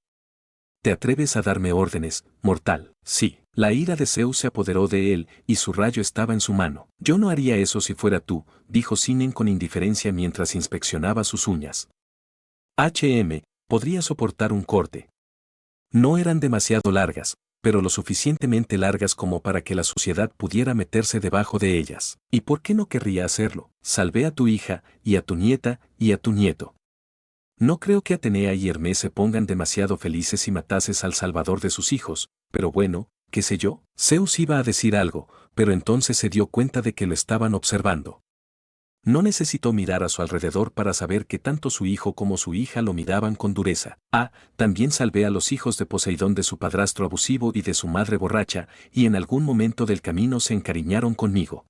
¿Te atreves a darme órdenes, mortal? Sí. La ira de Zeus se apoderó de él, y su rayo estaba en su mano. Yo no haría eso si fuera tú, dijo Sinen con indiferencia mientras inspeccionaba sus uñas. Podría soportar un corte. No eran demasiado largas, pero lo suficientemente largas como para que la suciedad pudiera meterse debajo de ellas. ¿Y por qué no querría hacerlo? Salvé a tu hija, y a tu nieta, y a tu nieto. No creo que Atenea y Hermes se pongan demasiado felices si matases al salvador de sus hijos, pero bueno, qué sé yo. Zeus iba a decir algo, pero entonces se dio cuenta de que lo estaban observando. No necesitó mirar a su alrededor para saber que tanto su hijo como su hija lo miraban con dureza. También salvé a los hijos de Poseidón de su padrastro abusivo y de su madre borracha, y en algún momento del camino se encariñaron conmigo.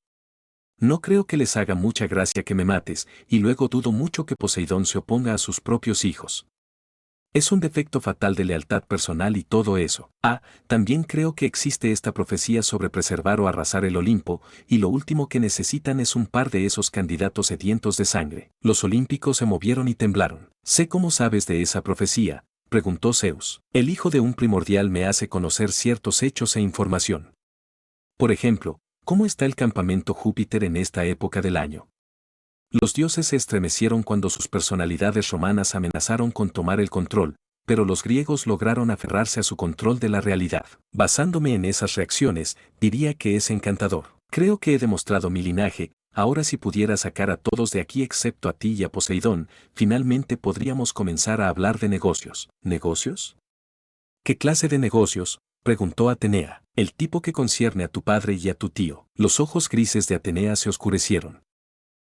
No creo que les haga mucha gracia que me mates, y luego dudo mucho que Poseidón se oponga a sus propios hijos. Es un defecto fatal de lealtad personal y todo eso. También creo que existe esta profecía sobre preservar o arrasar el Olimpo, y lo último que necesitan es un par de esos candidatos sedientos de sangre. Los olímpicos se movieron y temblaron. ¿Sé cómo sabes de esa profecía?, preguntó Zeus. El hijo de un primordial me hace conocer ciertos hechos e información. Por ejemplo, ¿cómo está el campamento Júpiter en esta época del año? Los dioses se estremecieron cuando sus personalidades romanas amenazaron con tomar el control, pero los griegos lograron aferrarse a su control de la realidad. Basándome en esas reacciones, diría que es encantador. Creo que he demostrado mi linaje. Ahora si pudiera sacar a todos de aquí excepto a ti y a Poseidón, finalmente podríamos comenzar a hablar de negocios. ¿Negocios? ¿Qué clase de negocios?, preguntó Atenea. El tipo que concierne a tu padre y a tu tío. Los ojos grises de Atenea se oscurecieron.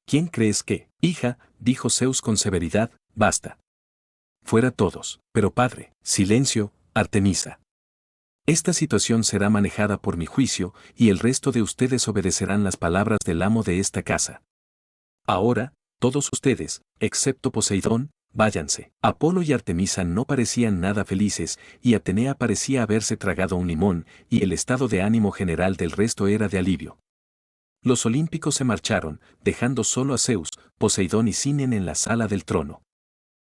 ¿Quién crees que? Hija, dijo Zeus con severidad, basta. Fuera todos. Pero padre, silencio, Artemisa. Esta situación será manejada por mi juicio, y el resto de ustedes obedecerán las palabras del amo de esta casa. Ahora, todos ustedes, excepto Poseidón, váyanse. Apolo y Artemisa no parecían nada felices, y Atenea parecía haberse tragado un limón, y el estado de ánimo general del resto era de alivio. Los olímpicos se marcharon, dejando solo a Zeus, Poseidón y Cinen en la sala del trono.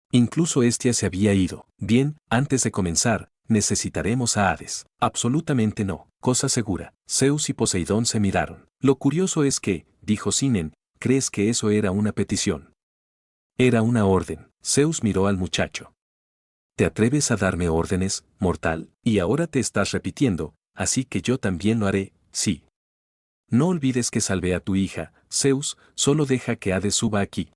Incluso Hestia se había ido. Bien, antes de comenzar, necesitaremos a Hades. Absolutamente no, cosa segura. Zeus y Poseidón se miraron. Lo curioso es que, dijo Cinen, ¿crees que eso era una petición? Era una orden. Zeus miró al muchacho. ¿Te atreves a darme órdenes, mortal? Y ahora te estás repitiendo, así que yo también lo haré, sí. No olvides que salvé a tu hija, Zeus, solo deja que Hades suba aquí.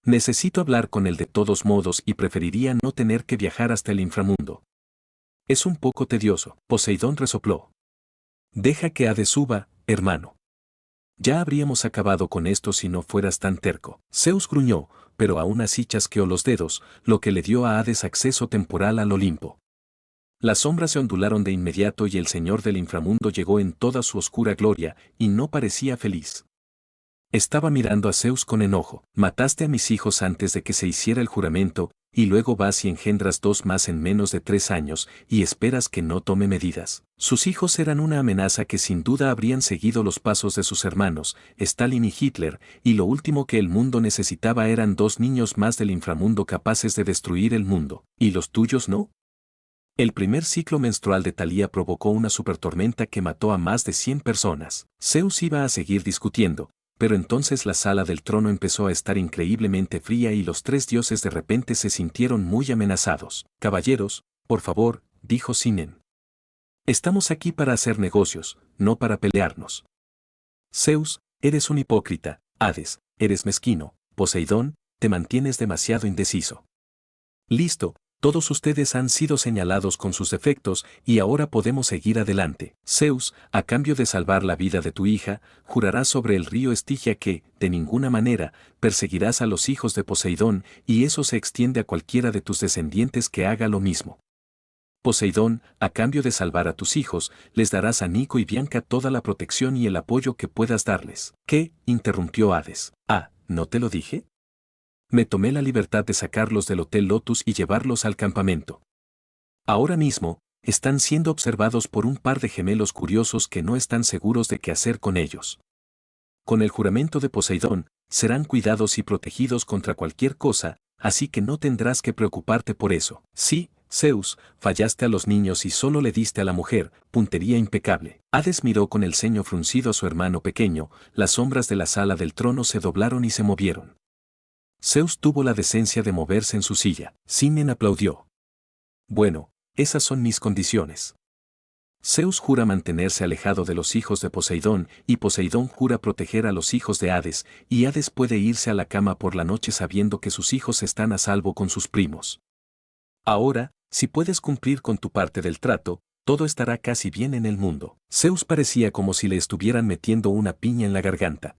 Necesito hablar con él de todos modos y preferiría no tener que viajar hasta el inframundo. Es un poco tedioso. Poseidón resopló. Deja que Hades suba, hermano. Ya habríamos acabado con esto si no fueras tan terco. Zeus gruñó, pero aún así chasqueó los dedos, lo que le dio a Hades acceso temporal al Olimpo. Las sombras se ondularon de inmediato y el señor del inframundo llegó en toda su oscura gloria, y no parecía feliz. Estaba mirando a Zeus con enojo. Mataste a mis hijos antes de que se hiciera el juramento, y luego vas y engendras 2 más en menos de 3 años, y esperas que no tome medidas. Sus hijos eran una amenaza que sin duda habrían seguido los pasos de sus hermanos, Stalin y Hitler, y lo último que el mundo necesitaba eran 2 niños más del inframundo capaces de destruir el mundo. ¿Y los tuyos no? El primer ciclo menstrual de Thalía provocó una supertormenta que mató a más de 100 personas. Zeus iba a seguir discutiendo, pero entonces la sala del trono empezó a estar increíblemente fría y los 3 dioses de repente se sintieron muy amenazados. Caballeros, por favor, dijo Cinen. Estamos aquí para hacer negocios, no para pelearnos. Zeus, eres un hipócrita. Hades, eres mezquino. Poseidón, te mantienes demasiado indeciso. Listo. Todos ustedes han sido señalados con sus defectos y ahora podemos seguir adelante. Zeus, a cambio de salvar la vida de tu hija, jurarás sobre el río Estigia que, de ninguna manera, perseguirás a los hijos de Poseidón y eso se extiende a cualquiera de tus descendientes que haga lo mismo. Poseidón, a cambio de salvar a tus hijos, les darás a Nico y Bianca toda la protección y el apoyo que puedas darles. ¿Qué? Interrumpió Hades. ¿No te lo dije? Me tomé la libertad de sacarlos del Hotel Lotus y llevarlos al campamento. Ahora mismo, están siendo observados por un par de gemelos curiosos que no están seguros de qué hacer con ellos. Con el juramento de Poseidón, serán cuidados y protegidos contra cualquier cosa, así que no tendrás que preocuparte por eso. Sí, Zeus, fallaste a los niños y solo le diste a la mujer, puntería impecable. Hades miró con el ceño fruncido a su hermano pequeño, las sombras de la sala del trono se doblaron y se movieron. Zeus tuvo la decencia de moverse en su silla. Cinen aplaudió. Bueno, esas son mis condiciones. Zeus jura mantenerse alejado de los hijos de Poseidón, y Poseidón jura proteger a los hijos de Hades, y Hades puede irse a la cama por la noche sabiendo que sus hijos están a salvo con sus primos. Ahora, si puedes cumplir con tu parte del trato, todo estará casi bien en el mundo. Zeus parecía como si le estuvieran metiendo una piña en la garganta.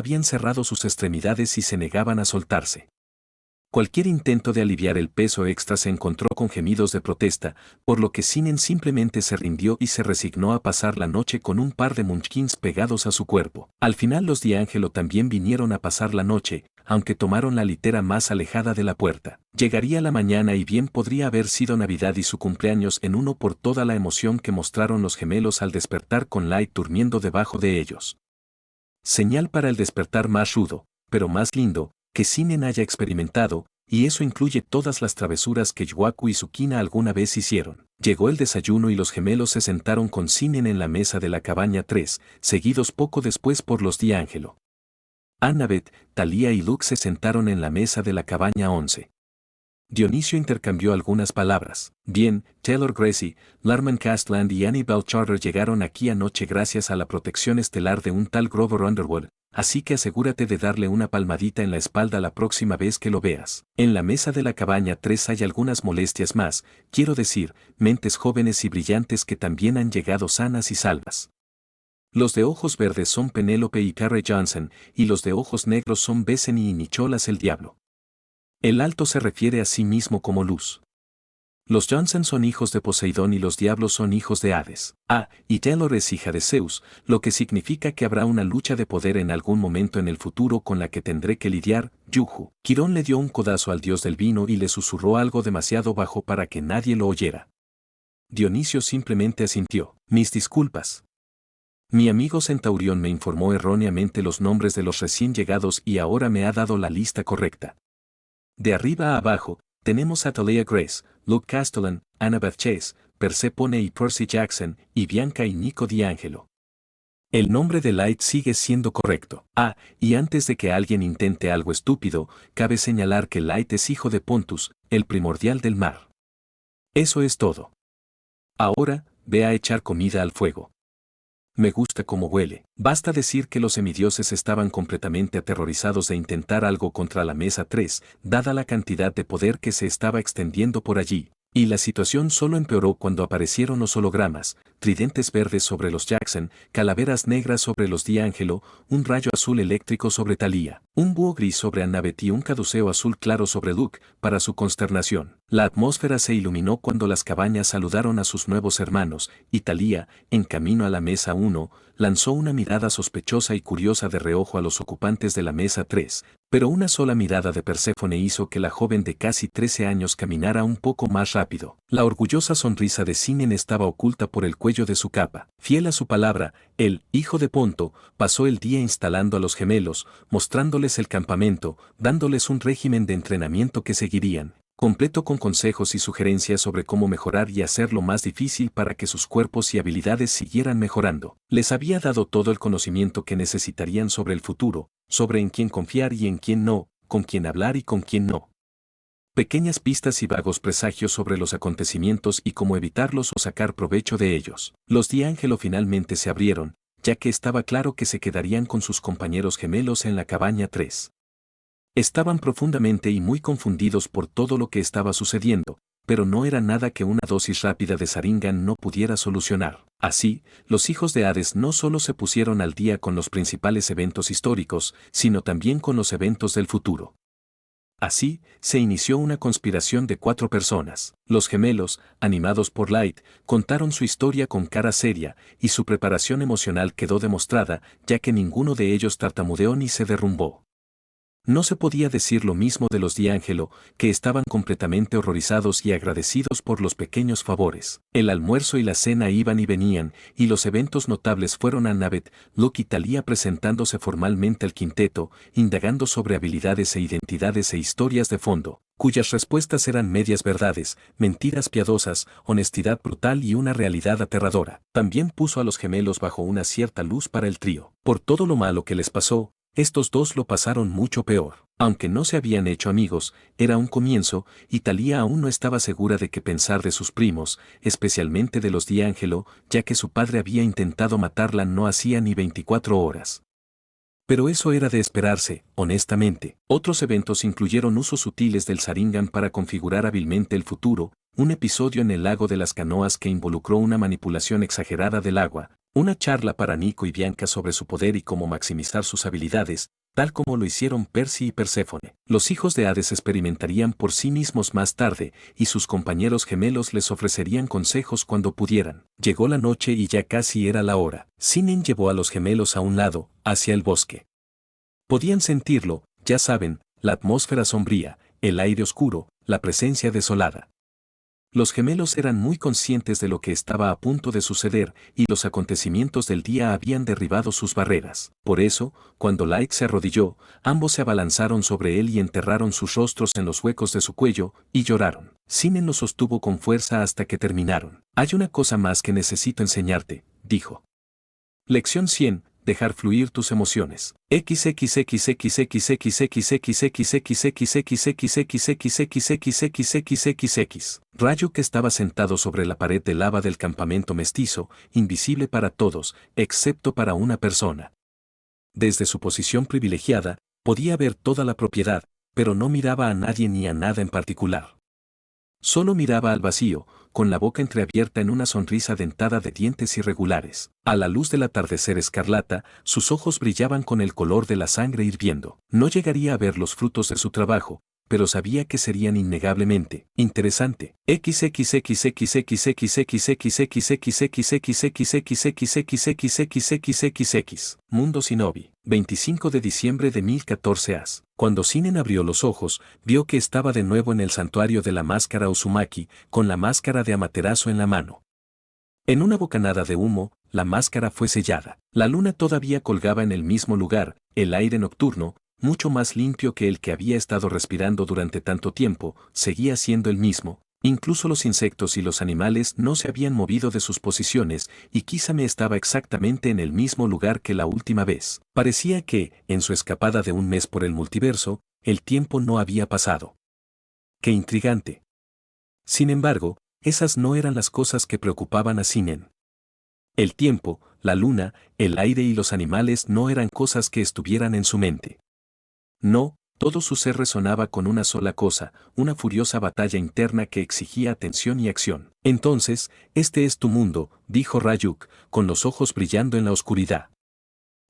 habían cerrado sus extremidades y se negaban a soltarse. Cualquier intento de aliviar el peso extra se encontró con gemidos de protesta, por lo que Sinnen simplemente se rindió y se resignó a pasar la noche con un par de munchkins pegados a su cuerpo. Al final los D'Angelo también vinieron a pasar la noche, aunque tomaron la litera más alejada de la puerta. Llegaría la mañana y bien podría haber sido Navidad y su cumpleaños en uno por toda la emoción que mostraron los gemelos al despertar con Light durmiendo debajo de ellos. Señal para el despertar más rudo, pero más lindo, que Sinnen haya experimentado, y eso incluye todas las travesuras que Yuaku y Sukina alguna vez hicieron. Llegó el desayuno y los gemelos se sentaron con Sinnen en la mesa de la cabaña 3, seguidos poco después por los D'Angelo. Annabeth, Thalia y Luke se sentaron en la mesa de la cabaña 11. Dionisio intercambió algunas palabras. Bien, Taylor Gracie, Larman Castland y Annabel Charter llegaron aquí anoche gracias a la protección estelar de un tal Grover Underwood, así que asegúrate de darle una palmadita en la espalda la próxima vez que lo veas. En la mesa de la cabaña 3 hay algunas molestias más, quiero decir, mentes jóvenes y brillantes que también han llegado sanas y salvas. Los de ojos verdes son Penélope y Carrie Johnson, y los de ojos negros son Bethany y Nicholas el Diablo. El alto se refiere a sí mismo como luz. Los Johnson son hijos de Poseidón y los diablos son hijos de Hades. Y Taylor es hija de Zeus, lo que significa que habrá una lucha de poder en algún momento en el futuro con la que tendré que lidiar, Yuhu. Quirón le dio un codazo al dios del vino y le susurró algo demasiado bajo para que nadie lo oyera. Dionisio simplemente asintió. Mis disculpas. Mi amigo Centaurión me informó erróneamente los nombres de los recién llegados y ahora me ha dado la lista correcta. De arriba a abajo, tenemos a Thalia Grace, Luke Castellan, Annabeth Chase, Persephone y Percy Jackson, y Bianca y Nico D'Angelo. El nombre de Light sigue siendo correcto. Y antes de que alguien intente algo estúpido, cabe señalar que Light es hijo de Pontus, el primordial del mar. Eso es todo. Ahora, ve a echar comida al fuego. Me gusta cómo huele. Basta decir que los semidioses estaban completamente aterrorizados de intentar algo contra la mesa 3, dada la cantidad de poder que se estaba extendiendo por allí. Y la situación solo empeoró cuando aparecieron los hologramas, tridentes verdes sobre los Jackson, calaveras negras sobre los D'Angelo, un rayo azul eléctrico sobre Thalia, un búho gris sobre Annabeth y un caduceo azul claro sobre Luke, para su consternación. La atmósfera se iluminó cuando las cabañas saludaron a sus nuevos hermanos, y Thalia, en camino a la mesa 1, lanzó una mirada sospechosa y curiosa de reojo a los ocupantes de la mesa 3, pero una sola mirada de Perséfone hizo que la joven de casi 13 años caminara un poco más rápido. La orgullosa sonrisa de Sinnen estaba oculta por el cuello de su capa. Fiel a su palabra, el hijo de Ponto pasó el día instalando a los gemelos, mostrándoles el campamento, dándoles un régimen de entrenamiento que seguirían, completo con consejos y sugerencias sobre cómo mejorar y hacerlo más difícil para que sus cuerpos y habilidades siguieran mejorando. Les había dado todo el conocimiento que necesitarían sobre el futuro, sobre en quién confiar y en quién no, con quién hablar y con quién no. Pequeñas pistas y vagos presagios sobre los acontecimientos y cómo evitarlos o sacar provecho de ellos. Los D'Angelo finalmente se abrieron, ya que estaba claro que se quedarían con sus compañeros gemelos en la cabaña 3. Estaban profundamente y muy confundidos por todo lo que estaba sucediendo, pero no era nada que una dosis rápida de Sharingan no pudiera solucionar. Así, los hijos de Hades no solo se pusieron al día con los principales eventos históricos, sino también con los eventos del futuro. Así, se inició una conspiración de 4 personas. Los gemelos, animados por Light, contaron su historia con cara seria, y su preparación emocional quedó demostrada, ya que ninguno de ellos tartamudeó ni se derrumbó. No se podía decir lo mismo de los D'Angelo, que estaban completamente horrorizados y agradecidos por los pequeños favores. El almuerzo y la cena iban y venían, y los eventos notables fueron Annabeth, Luke y Thalia presentándose formalmente al quinteto, indagando sobre habilidades e identidades e historias de fondo, cuyas respuestas eran medias verdades, mentiras piadosas, honestidad brutal y una realidad aterradora. También puso a los gemelos bajo una cierta luz para el trío. Por todo lo malo que les pasó, estos dos lo pasaron mucho peor. Aunque no se habían hecho amigos, era un comienzo, y Thalia aún no estaba segura de qué pensar de sus primos, especialmente de los D'Angelo, ya que su padre había intentado matarla no hacía ni 24 horas. Pero eso era de esperarse, honestamente. Otros eventos incluyeron usos sutiles del Sharingan para configurar hábilmente el futuro, un episodio en el lago de las canoas que involucró una manipulación exagerada del agua, una charla para Nico y Bianca sobre su poder y cómo maximizar sus habilidades, tal como lo hicieron Percy y Perséfone. Los hijos de Hades experimentarían por sí mismos más tarde, y sus compañeros gemelos les ofrecerían consejos cuando pudieran. Llegó la noche y ya casi era la hora. Sinnen llevó a los gemelos a un lado, hacia el bosque. Podían sentirlo, ya saben, la atmósfera sombría, el aire oscuro, la presencia desolada. Los gemelos eran muy conscientes de lo que estaba a punto de suceder y los acontecimientos del día habían derribado sus barreras. Por eso, cuando Light se arrodilló, ambos se abalanzaron sobre él y enterraron sus rostros en los huecos de su cuello y lloraron. Sinnen los sostuvo con fuerza hasta que terminaron. Hay una cosa más que necesito enseñarte, dijo. Lección 100. Dejar fluir tus emociones. Rayo que estaba sentado sobre la pared de lava del campamento mestizo, invisible para todos, excepto para una persona. Desde su posición privilegiada, podía ver toda la propiedad, pero no miraba a nadie ni a nada en particular. Solo miraba al vacío, con la boca entreabierta en una sonrisa dentada de dientes irregulares. A la luz del atardecer escarlata, sus ojos brillaban con el color de la sangre hirviendo. No llegaría a ver los frutos de su trabajo, pero sabía que serían innegablemente interesante. Mundo Shinobi, 25 de diciembre de 1014 AS. Cuando Sinnen abrió los ojos, vio que estaba de nuevo en el santuario de la máscara Uzumaki, con la máscara de Amaterasu en la mano. En una bocanada de humo, la máscara fue sellada. La luna todavía colgaba en el mismo lugar, el aire nocturno, mucho más limpio que el que había estado respirando durante tanto tiempo, seguía siendo el mismo. Incluso los insectos y los animales no se habían movido de sus posiciones y Kisame estaba exactamente en el mismo lugar que la última vez. Parecía que, en su escapada de un mes por el multiverso, el tiempo no había pasado. ¡Qué intrigante! Sin embargo, esas no eran las cosas que preocupaban a Sinnen. El tiempo, la luna, el aire y los animales no eran cosas que estuvieran en su mente. No, todo su ser resonaba con una sola cosa, una furiosa batalla interna que exigía atención y acción. Entonces, este es tu mundo, dijo Ryuk, con los ojos brillando en la oscuridad.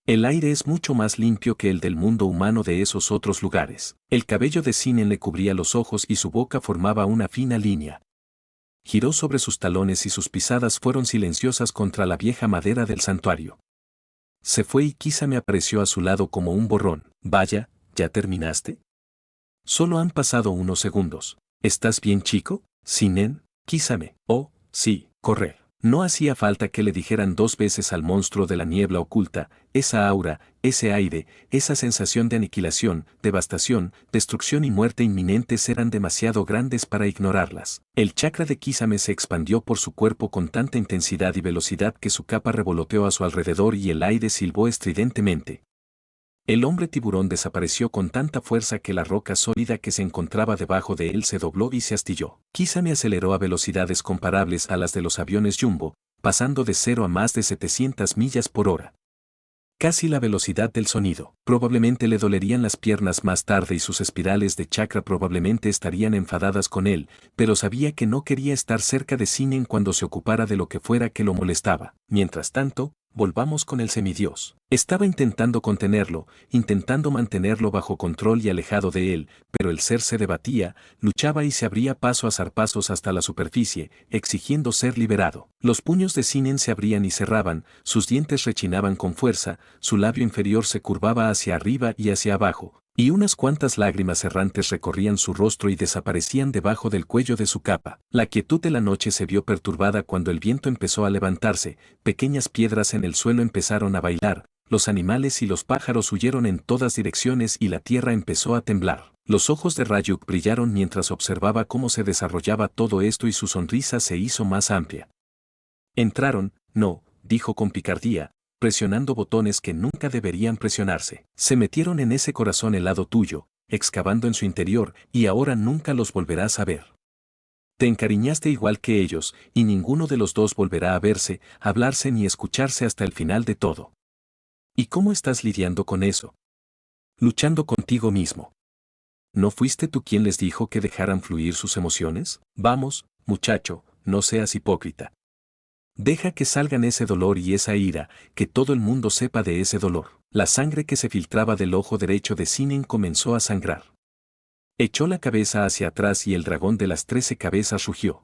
El aire es mucho más limpio que el del mundo humano de esos otros lugares. El cabello de Sinnen le cubría los ojos y su boca formaba una fina línea. Giró sobre sus talones y sus pisadas fueron silenciosas contra la vieja madera del santuario. Se fue y Kisame apareció a su lado como un borrón. Vaya, ¿ya terminaste? Solo han pasado unos segundos. ¿Estás bien, chico? Sinnen, Kisame. Oh, sí, correr. No hacía falta que le dijeran 2 veces al monstruo de la niebla oculta, esa aura, ese aire, esa sensación de aniquilación, devastación, destrucción y muerte inminentes eran demasiado grandes para ignorarlas. El chakra de Kisame se expandió por su cuerpo con tanta intensidad y velocidad que su capa revoloteó a su alrededor y el aire silbó estridentemente. El hombre tiburón desapareció con tanta fuerza que la roca sólida que se encontraba debajo de él se dobló y se astilló. Kisame aceleró a velocidades comparables a las de los aviones Jumbo, pasando de 0 a más de 700 millas por hora. Casi la velocidad del sonido. Probablemente le dolerían las piernas más tarde y sus espirales de chakra probablemente estarían enfadadas con él, pero sabía que no quería estar cerca de Sinnen cuando se ocupara de lo que fuera que lo molestaba. Mientras tanto, volvamos con el semidios. Estaba intentando contenerlo, intentando mantenerlo bajo control y alejado de él, pero el ser se debatía, luchaba y se abría paso a zarpazos hasta la superficie, exigiendo ser liberado. Los puños de Sinnen se abrían y cerraban, sus dientes rechinaban con fuerza, su labio inferior se curvaba hacia arriba y hacia abajo, y unas cuantas lágrimas errantes recorrían su rostro y desaparecían debajo del cuello de su capa. La quietud de la noche se vio perturbada cuando el viento empezó a levantarse, pequeñas piedras en el suelo empezaron a bailar, los animales y los pájaros huyeron en todas direcciones y la tierra empezó a temblar. Los ojos de Ryuk brillaron mientras observaba cómo se desarrollaba todo esto y su sonrisa se hizo más amplia. Entraron, no, dijo con picardía, presionando botones que nunca deberían presionarse. Se metieron en ese corazón helado tuyo, excavando en su interior, y ahora nunca los volverás a ver. Te encariñaste igual que ellos, y ninguno de los dos volverá a verse, hablarse ni escucharse hasta el final de todo. ¿Y cómo estás lidiando con eso? Luchando contigo mismo. ¿No fuiste tú quien les dijo que dejaran fluir sus emociones? Vamos, muchacho, no seas hipócrita. Deja que salgan ese dolor y esa ira, que todo el mundo sepa de ese dolor. La sangre que se filtraba del ojo derecho de Sinnen comenzó a sangrar. Echó la cabeza hacia atrás y el dragón de las 13 cabezas rugió.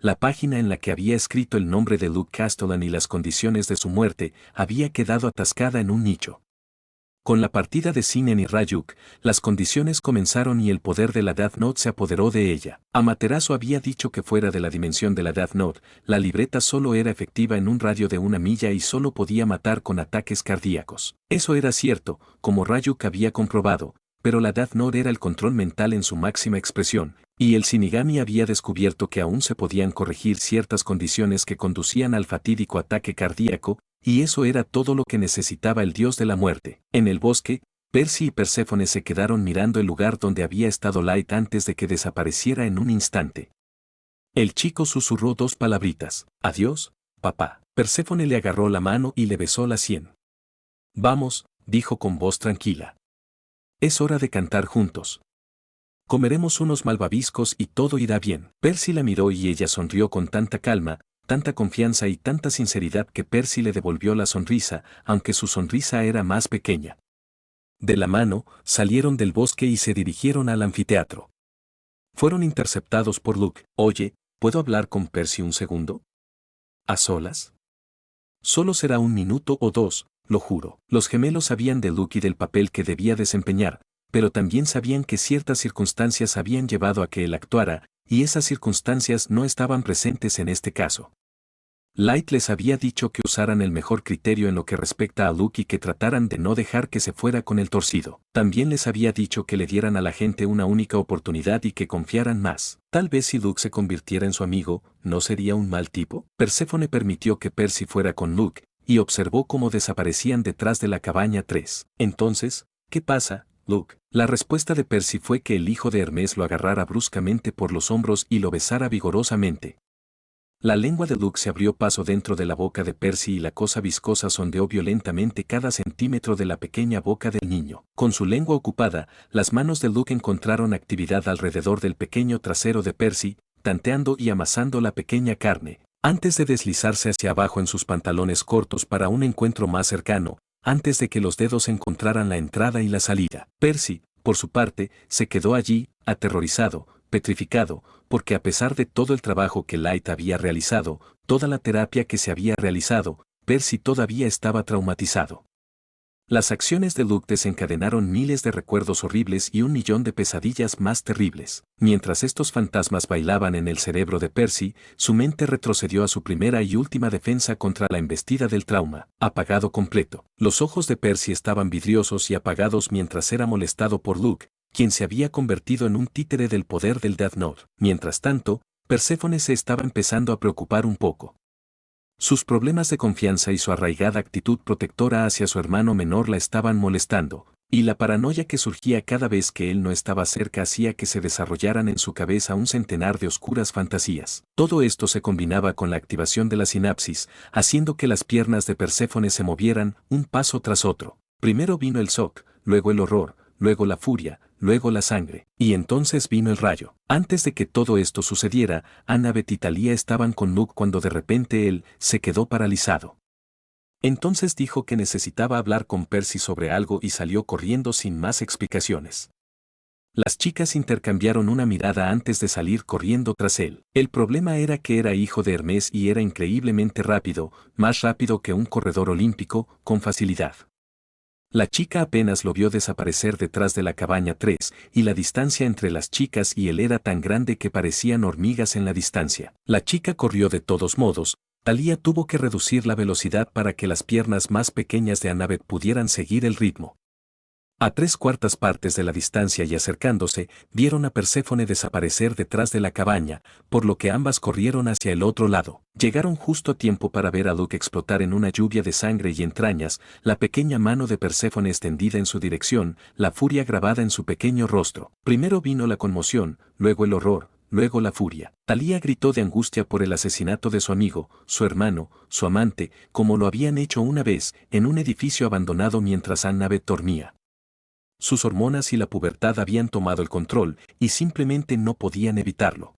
la página en la que había escrito el nombre de Luke Castellan y las condiciones de su muerte había quedado atascada en un nicho. Con la partida de Sinnen y Ryuk, las condiciones comenzaron y el poder de la Death Note se apoderó de ella. Amaterasu había dicho que fuera de la dimensión de la Death Note, la libreta solo era efectiva en un radio de 1 milla y solo podía matar con ataques cardíacos. Eso era cierto, como Ryuk había comprobado, pero la Death Note era el control mental en su máxima expresión, y el Shinigami había descubierto que aún se podían corregir ciertas condiciones que conducían al fatídico ataque cardíaco, y eso era todo lo que necesitaba el dios de la muerte. En el bosque, Percy y Perséfone se quedaron mirando el lugar donde había estado Light antes de que desapareciera en un instante. El chico susurró 2 palabritas. Adiós, papá. Perséfone le agarró la mano y le besó la sien. Vamos, dijo con voz tranquila. Es hora de cantar juntos. Comeremos unos malvaviscos y todo irá bien. Percy la miró y ella sonrió con tanta calma, tanta confianza y tanta sinceridad que Percy le devolvió la sonrisa, aunque su sonrisa era más pequeña. De la mano, salieron del bosque y se dirigieron al anfiteatro. Fueron interceptados por Luke. Oye, ¿puedo hablar con Percy un segundo? ¿A solas? Solo será 1 minuto o 2, lo juro. Los gemelos sabían de Luke y del papel que debía desempeñar, pero también sabían que ciertas circunstancias habían llevado a que él actuara, y esas circunstancias no estaban presentes en este caso. Light les había dicho que usaran el mejor criterio en lo que respecta a Luke y que trataran de no dejar que se fuera con el torcido. También les había dicho que le dieran a la gente una única oportunidad y que confiaran más. Tal vez si Luke se convirtiera en su amigo, ¿no sería un mal tipo? Perséfone permitió que Percy fuera con Luke, y observó cómo desaparecían detrás de la cabaña 3. Entonces, ¿qué pasa, Luke? La respuesta de Percy fue que el hijo de Hermes lo agarrara bruscamente por los hombros y lo besara vigorosamente. La lengua de Luke se abrió paso dentro de la boca de Percy y la cosa viscosa sondeó violentamente cada centímetro de la pequeña boca del niño. Con su lengua ocupada, las manos de Luke encontraron actividad alrededor del pequeño trasero de Percy, tanteando y amasando la pequeña carne, antes de deslizarse hacia abajo en sus pantalones cortos para un encuentro más cercano, antes de que los dedos encontraran la entrada y la salida. Percy, por su parte, se quedó allí, aterrorizado, petrificado, porque a pesar de todo el trabajo que Light había realizado, toda la terapia que se había realizado, Percy todavía estaba traumatizado. Las acciones de Luke desencadenaron miles de recuerdos horribles y 1 millón de pesadillas más terribles. Mientras estos fantasmas bailaban en el cerebro de Percy, su mente retrocedió a su primera y última defensa contra la embestida del trauma, apagado completo. Los ojos de Percy estaban vidriosos y apagados mientras era molestado por Luke, quien se había convertido en un títere del poder del Death Note. Mientras tanto, Perséfone se estaba empezando a preocupar un poco. Sus problemas de confianza y su arraigada actitud protectora hacia su hermano menor la estaban molestando, y la paranoia que surgía cada vez que él no estaba cerca hacía que se desarrollaran en su cabeza un centenar de oscuras fantasías. Todo esto se combinaba con la activación de la sinapsis, haciendo que las piernas de Perséfone se movieran un paso tras otro. Primero vino el shock, luego el horror, luego la furia, luego la sangre, y entonces vino el rayo. Antes de que todo esto sucediera, Annabeth y Thalía estaban con Luke cuando de repente él se quedó paralizado. Entonces dijo que necesitaba hablar con Percy sobre algo y salió corriendo sin más explicaciones. Las chicas intercambiaron una mirada antes de salir corriendo tras él. El problema era que era hijo de Hermes y era increíblemente rápido, más rápido que un corredor olímpico, con facilidad. La chica apenas lo vio desaparecer detrás de la cabaña 3, y la distancia entre las chicas y él era tan grande que parecían hormigas en la distancia. La chica corrió de todos modos. Thalía tuvo que reducir la velocidad para que las piernas más pequeñas de Annabeth pudieran seguir el ritmo. A 3/4 partes de la distancia y acercándose, vieron a Perséfone desaparecer detrás de la cabaña, por lo que ambas corrieron hacia el otro lado. Llegaron justo a tiempo para ver a Luke explotar en una lluvia de sangre y entrañas, la pequeña mano de Perséfone extendida en su dirección, la furia grabada en su pequeño rostro. Primero vino la conmoción, luego el horror, luego la furia. Thalía gritó de angustia por el asesinato de su amigo, su hermano, su amante, como lo habían hecho una vez, en un edificio abandonado mientras Annabeth dormía. Sus hormonas y la pubertad habían tomado el control, y simplemente no podían evitarlo.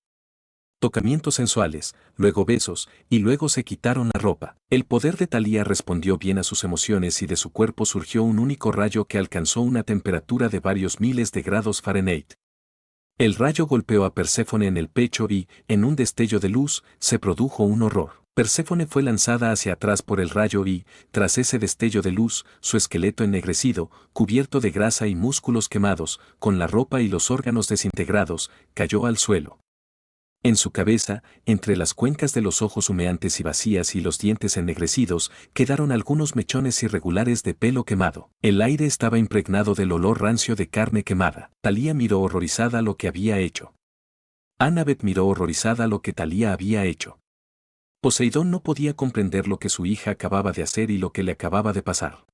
Tocamientos sensuales, luego besos, y luego se quitaron la ropa. El poder de Thalía respondió bien a sus emociones y de su cuerpo surgió un único rayo que alcanzó una temperatura de varios miles de grados Fahrenheit. El rayo golpeó a Perséfone en el pecho y, en un destello de luz, se produjo un horror. Perséfone fue lanzada hacia atrás por el rayo y, tras ese destello de luz, su esqueleto ennegrecido, cubierto de grasa y músculos quemados, con la ropa y los órganos desintegrados, cayó al suelo. En su cabeza, entre las cuencas de los ojos humeantes y vacías y los dientes ennegrecidos, quedaron algunos mechones irregulares de pelo quemado. El aire estaba impregnado del olor rancio de carne quemada. Thalía miró horrorizada lo que había hecho. Annabeth miró horrorizada lo que Thalía había hecho. Poseidón no podía comprender lo que su hija acababa de hacer y lo que le acababa de pasar.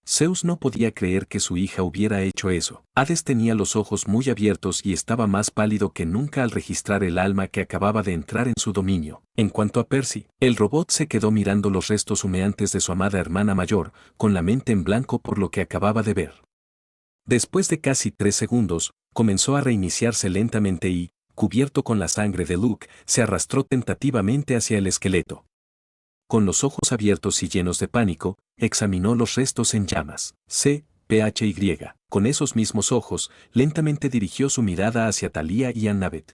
Zeus no podía creer que su hija hubiera hecho eso. Hades tenía los ojos muy abiertos y estaba más pálido que nunca al registrar el alma que acababa de entrar en su dominio. En cuanto a Percy, el robot se quedó mirando los restos humeantes de su amada hermana mayor, con la mente en blanco por lo que acababa de ver. Después de casi 3 segundos, comenzó a reiniciarse lentamente y, cubierto con la sangre de Luke, se arrastró tentativamente hacia el esqueleto. Con los ojos abiertos y llenos de pánico, examinó los restos en llamas. C.P.H.Y. Con esos mismos ojos, lentamente dirigió su mirada hacia Thalía y Annabeth.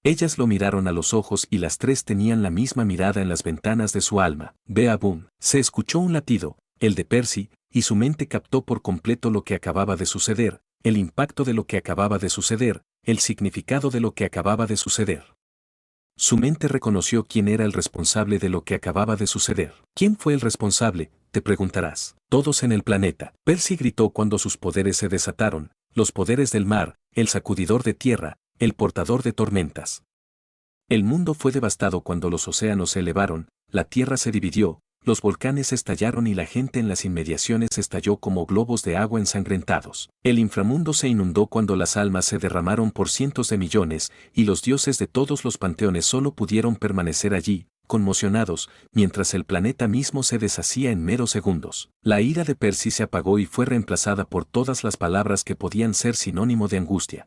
Ellas lo miraron a los ojos y las tres tenían la misma mirada en las ventanas de su alma. Bea boom. Se escuchó un latido, el de Percy, y su mente captó por completo lo que acababa de suceder, el impacto de lo que acababa de suceder, el significado de lo que acababa de suceder. Su mente reconoció quién era el responsable de lo que acababa de suceder. ¿Quién fue el responsable?, te preguntarás. Todos en el planeta. Percy gritó cuando sus poderes se desataron, los poderes del mar, el sacudidor de tierra, el portador de tormentas. El mundo fue devastado cuando los océanos se elevaron, la tierra se dividió, los volcanes estallaron y la gente en las inmediaciones estalló como globos de agua ensangrentados. El inframundo se inundó cuando las almas se derramaron por cientos de millones, y los dioses de todos los panteones solo pudieron permanecer allí, conmocionados, mientras el planeta mismo se deshacía en meros segundos. La ira de Percy se apagó y fue reemplazada por todas las palabras que podían ser sinónimo de angustia.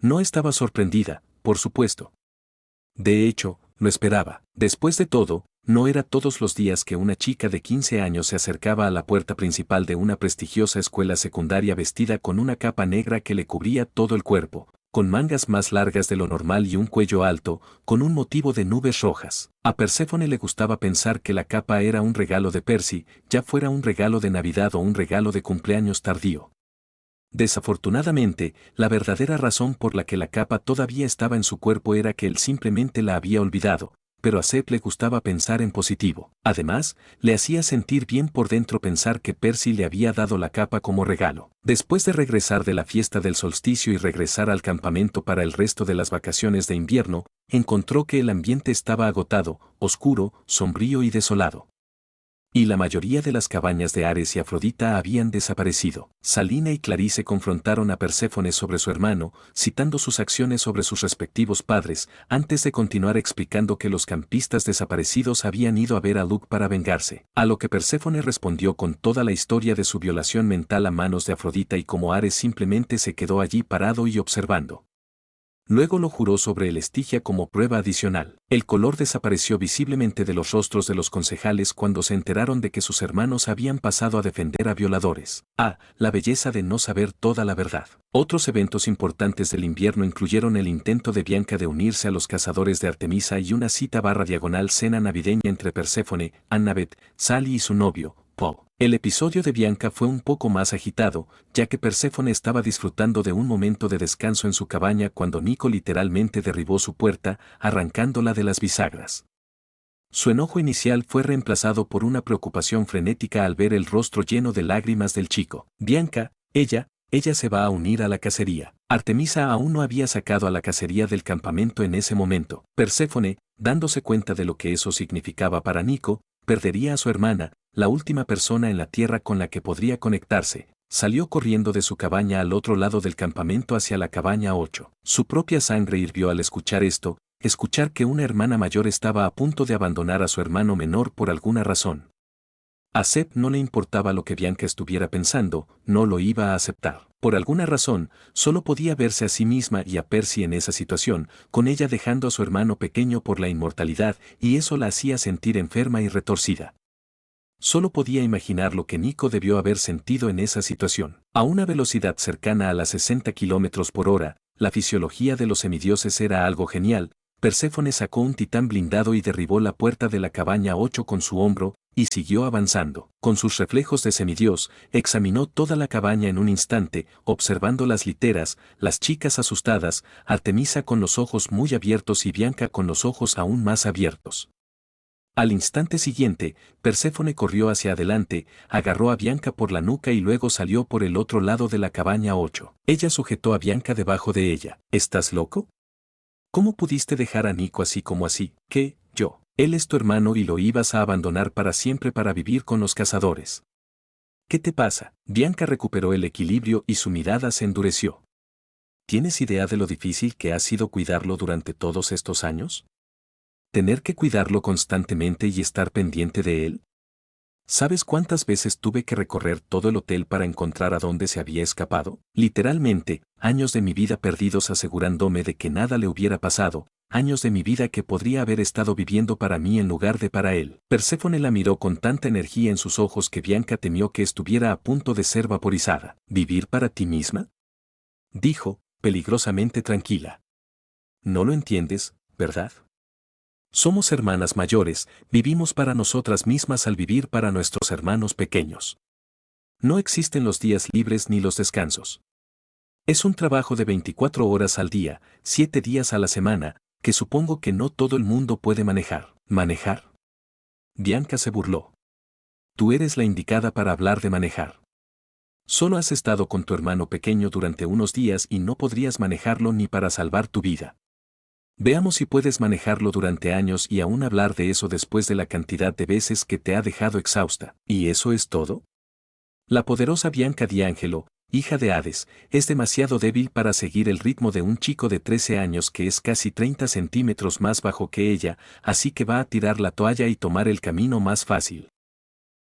No estaba sorprendida, por supuesto. De hecho, lo esperaba. Después de todo, no era todos los días que una chica de 15 años se acercaba a la puerta principal de una prestigiosa escuela secundaria vestida con una capa negra que le cubría todo el cuerpo, con mangas más largas de lo normal y un cuello alto, con un motivo de nubes rojas. A Perséfone le gustaba pensar que la capa era un regalo de Percy, ya fuera un regalo de Navidad o un regalo de cumpleaños tardío. Desafortunadamente, la verdadera razón por la que la capa todavía estaba en su cuerpo era que él simplemente la había olvidado, pero a Seth le gustaba pensar en positivo. Además, le hacía sentir bien por dentro pensar que Percy le había dado la capa como regalo. Después de regresar de la fiesta del solsticio y regresar al campamento para el resto de las vacaciones de invierno, encontró que el ambiente estaba agotado, oscuro, sombrío y desolado. Y la mayoría de las cabañas de Ares y Afrodita habían desaparecido. Salina y Clarice confrontaron a Perséfone sobre su hermano, citando sus acciones sobre sus respectivos padres, antes de continuar explicando que los campistas desaparecidos habían ido a ver a Luke para vengarse. A lo que Perséfone respondió con toda la historia de su violación mental a manos de Afrodita y cómo Ares simplemente se quedó allí parado y observando. Luego lo juró sobre el Estigia como prueba adicional. El color desapareció visiblemente de los rostros de los concejales cuando se enteraron de que sus hermanos habían pasado a defender a violadores. La belleza de no saber toda la verdad. Otros eventos importantes del invierno incluyeron el intento de Bianca de unirse a los cazadores de Artemisa y una cita/diagonal cena navideña entre Perséfone, Annabeth, Sally y su novio, Poe. El episodio de Bianca fue un poco más agitado, ya que Perséfone estaba disfrutando de un momento de descanso en su cabaña cuando Nico literalmente derribó su puerta, arrancándola de las bisagras. Su enojo inicial fue reemplazado por una preocupación frenética al ver el rostro lleno de lágrimas del chico. Bianca, ella se va a unir a la cacería. Artemisa aún no había sacado a la cacería del campamento en ese momento. Perséfone, dándose cuenta de lo que eso significaba para Nico, perdería a su hermana, la última persona en la tierra con la que podría conectarse. Salió corriendo de su cabaña al otro lado del campamento hacia la cabaña 8. Su propia sangre hirvió al escuchar esto, escuchar que una hermana mayor estaba a punto de abandonar a su hermano menor por alguna razón. A Seth no le importaba lo que Bianca estuviera pensando, no lo iba a aceptar. Por alguna razón, solo podía verse a sí misma y a Percy en esa situación, con ella dejando a su hermano pequeño por la inmortalidad, y eso la hacía sentir enferma y retorcida. Solo podía imaginar lo que Nico debió haber sentido en esa situación. A una velocidad cercana a las 60 kilómetros por hora, la fisiología de los semidioses era algo genial. Perséfone sacó un titán blindado y derribó la puerta de la cabaña 8 con su hombro, y siguió avanzando. Con sus reflejos de semidios, examinó toda la cabaña en un instante, observando las literas, las chicas asustadas, Artemisa con los ojos muy abiertos y Bianca con los ojos aún más abiertos. Al instante siguiente, Perséfone corrió hacia adelante, agarró a Bianca por la nuca y luego salió por el otro lado de la cabaña 8. Ella sujetó a Bianca debajo de ella. ¿Estás loco? ¿Cómo pudiste dejar a Nico así como así? ¿Qué? Yo. Él es tu hermano y lo ibas a abandonar para siempre para vivir con los cazadores. ¿Qué te pasa? Bianca recuperó el equilibrio y su mirada se endureció. ¿Tienes idea de lo difícil que ha sido cuidarlo durante todos estos años? ¿Tener que cuidarlo constantemente y estar pendiente de él? ¿Sabes cuántas veces tuve que recorrer todo el hotel para encontrar a dónde se había escapado? Literalmente, años de mi vida perdidos asegurándome de que nada le hubiera pasado, años de mi vida que podría haber estado viviendo para mí en lugar de para él. Perséfone la miró con tanta energía en sus ojos que Bianca temió que estuviera a punto de ser vaporizada. ¿Vivir para ti misma?, dijo, peligrosamente tranquila. No lo entiendes, ¿verdad? Somos hermanas mayores, vivimos para nosotras mismas al vivir para nuestros hermanos pequeños. No existen los días libres ni los descansos. Es un trabajo de 24 horas al día, 7 días a la semana, que supongo que no todo el mundo puede manejar. ¿Manejar? Bianca se burló. Tú eres la indicada para hablar de manejar. Solo has estado con tu hermano pequeño durante unos días y no podrías manejarlo ni para salvar tu vida. Veamos si puedes manejarlo durante años y aún hablar de eso después de la cantidad de veces que te ha dejado exhausta. ¿Y eso es todo? La poderosa Bianca D'Angelo, hija de Hades, es demasiado débil para seguir el ritmo de un chico de 13 años que es casi 30 centímetros más bajo que ella, así que va a tirar la toalla y tomar el camino más fácil.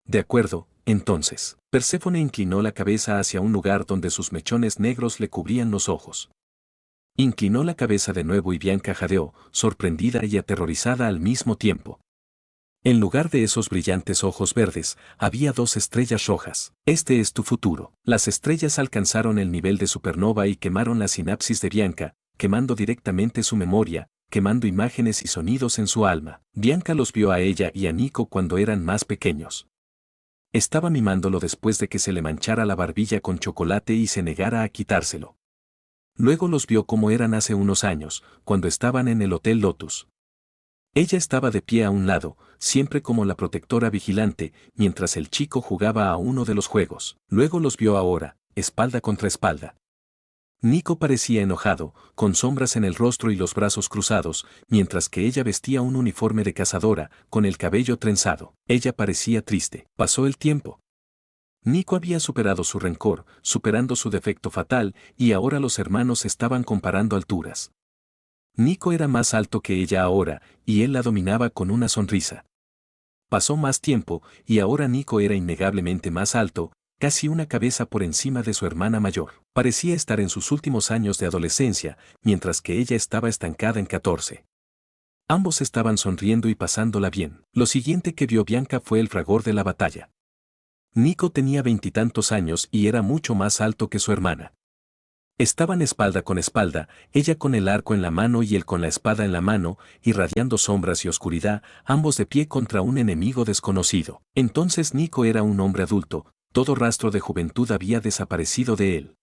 De acuerdo, entonces, Perséfone inclinó la cabeza hacia un lugar donde sus mechones negros le cubrían los ojos. Inclinó la cabeza de nuevo y Bianca jadeó, sorprendida y aterrorizada al mismo tiempo. En lugar de esos brillantes ojos verdes, había 2 estrellas rojas. Este es tu futuro. Las estrellas alcanzaron el nivel de supernova y quemaron la sinapsis de Bianca, quemando directamente su memoria, quemando imágenes y sonidos en su alma. Bianca los vio a ella y a Nico cuando eran más pequeños. Estaba mimándolo después de que se le manchara la barbilla con chocolate y se negara a quitárselo. Luego los vio como eran hace unos años, cuando estaban en el Hotel Lotus. Ella estaba de pie a un lado, siempre como la protectora vigilante, mientras el chico jugaba a uno de los juegos. Luego los vio ahora, espalda contra espalda. Nico parecía enojado, con sombras en el rostro y los brazos cruzados, mientras que ella vestía un uniforme de cazadora, con el cabello trenzado. Ella parecía triste. Pasó el tiempo. Nico había superado su rencor, superando su defecto fatal, y ahora los hermanos estaban comparando alturas. Nico era más alto que ella ahora, y él la dominaba con una sonrisa. Pasó más tiempo, y ahora Nico era innegablemente más alto, casi una cabeza por encima de su hermana mayor. Parecía estar en sus últimos años de adolescencia, mientras que ella estaba estancada en 14. Ambos estaban sonriendo y pasándola bien. Lo siguiente que vio Bianca fue el fragor de la batalla. Nico tenía 20 y tantos años y era mucho más alto que su hermana. Estaban espalda con espalda, ella con el arco en la mano y él con la espada en la mano, irradiando sombras y oscuridad, ambos de pie contra un enemigo desconocido. Entonces Nico era un hombre adulto, todo rastro de juventud había desaparecido de él.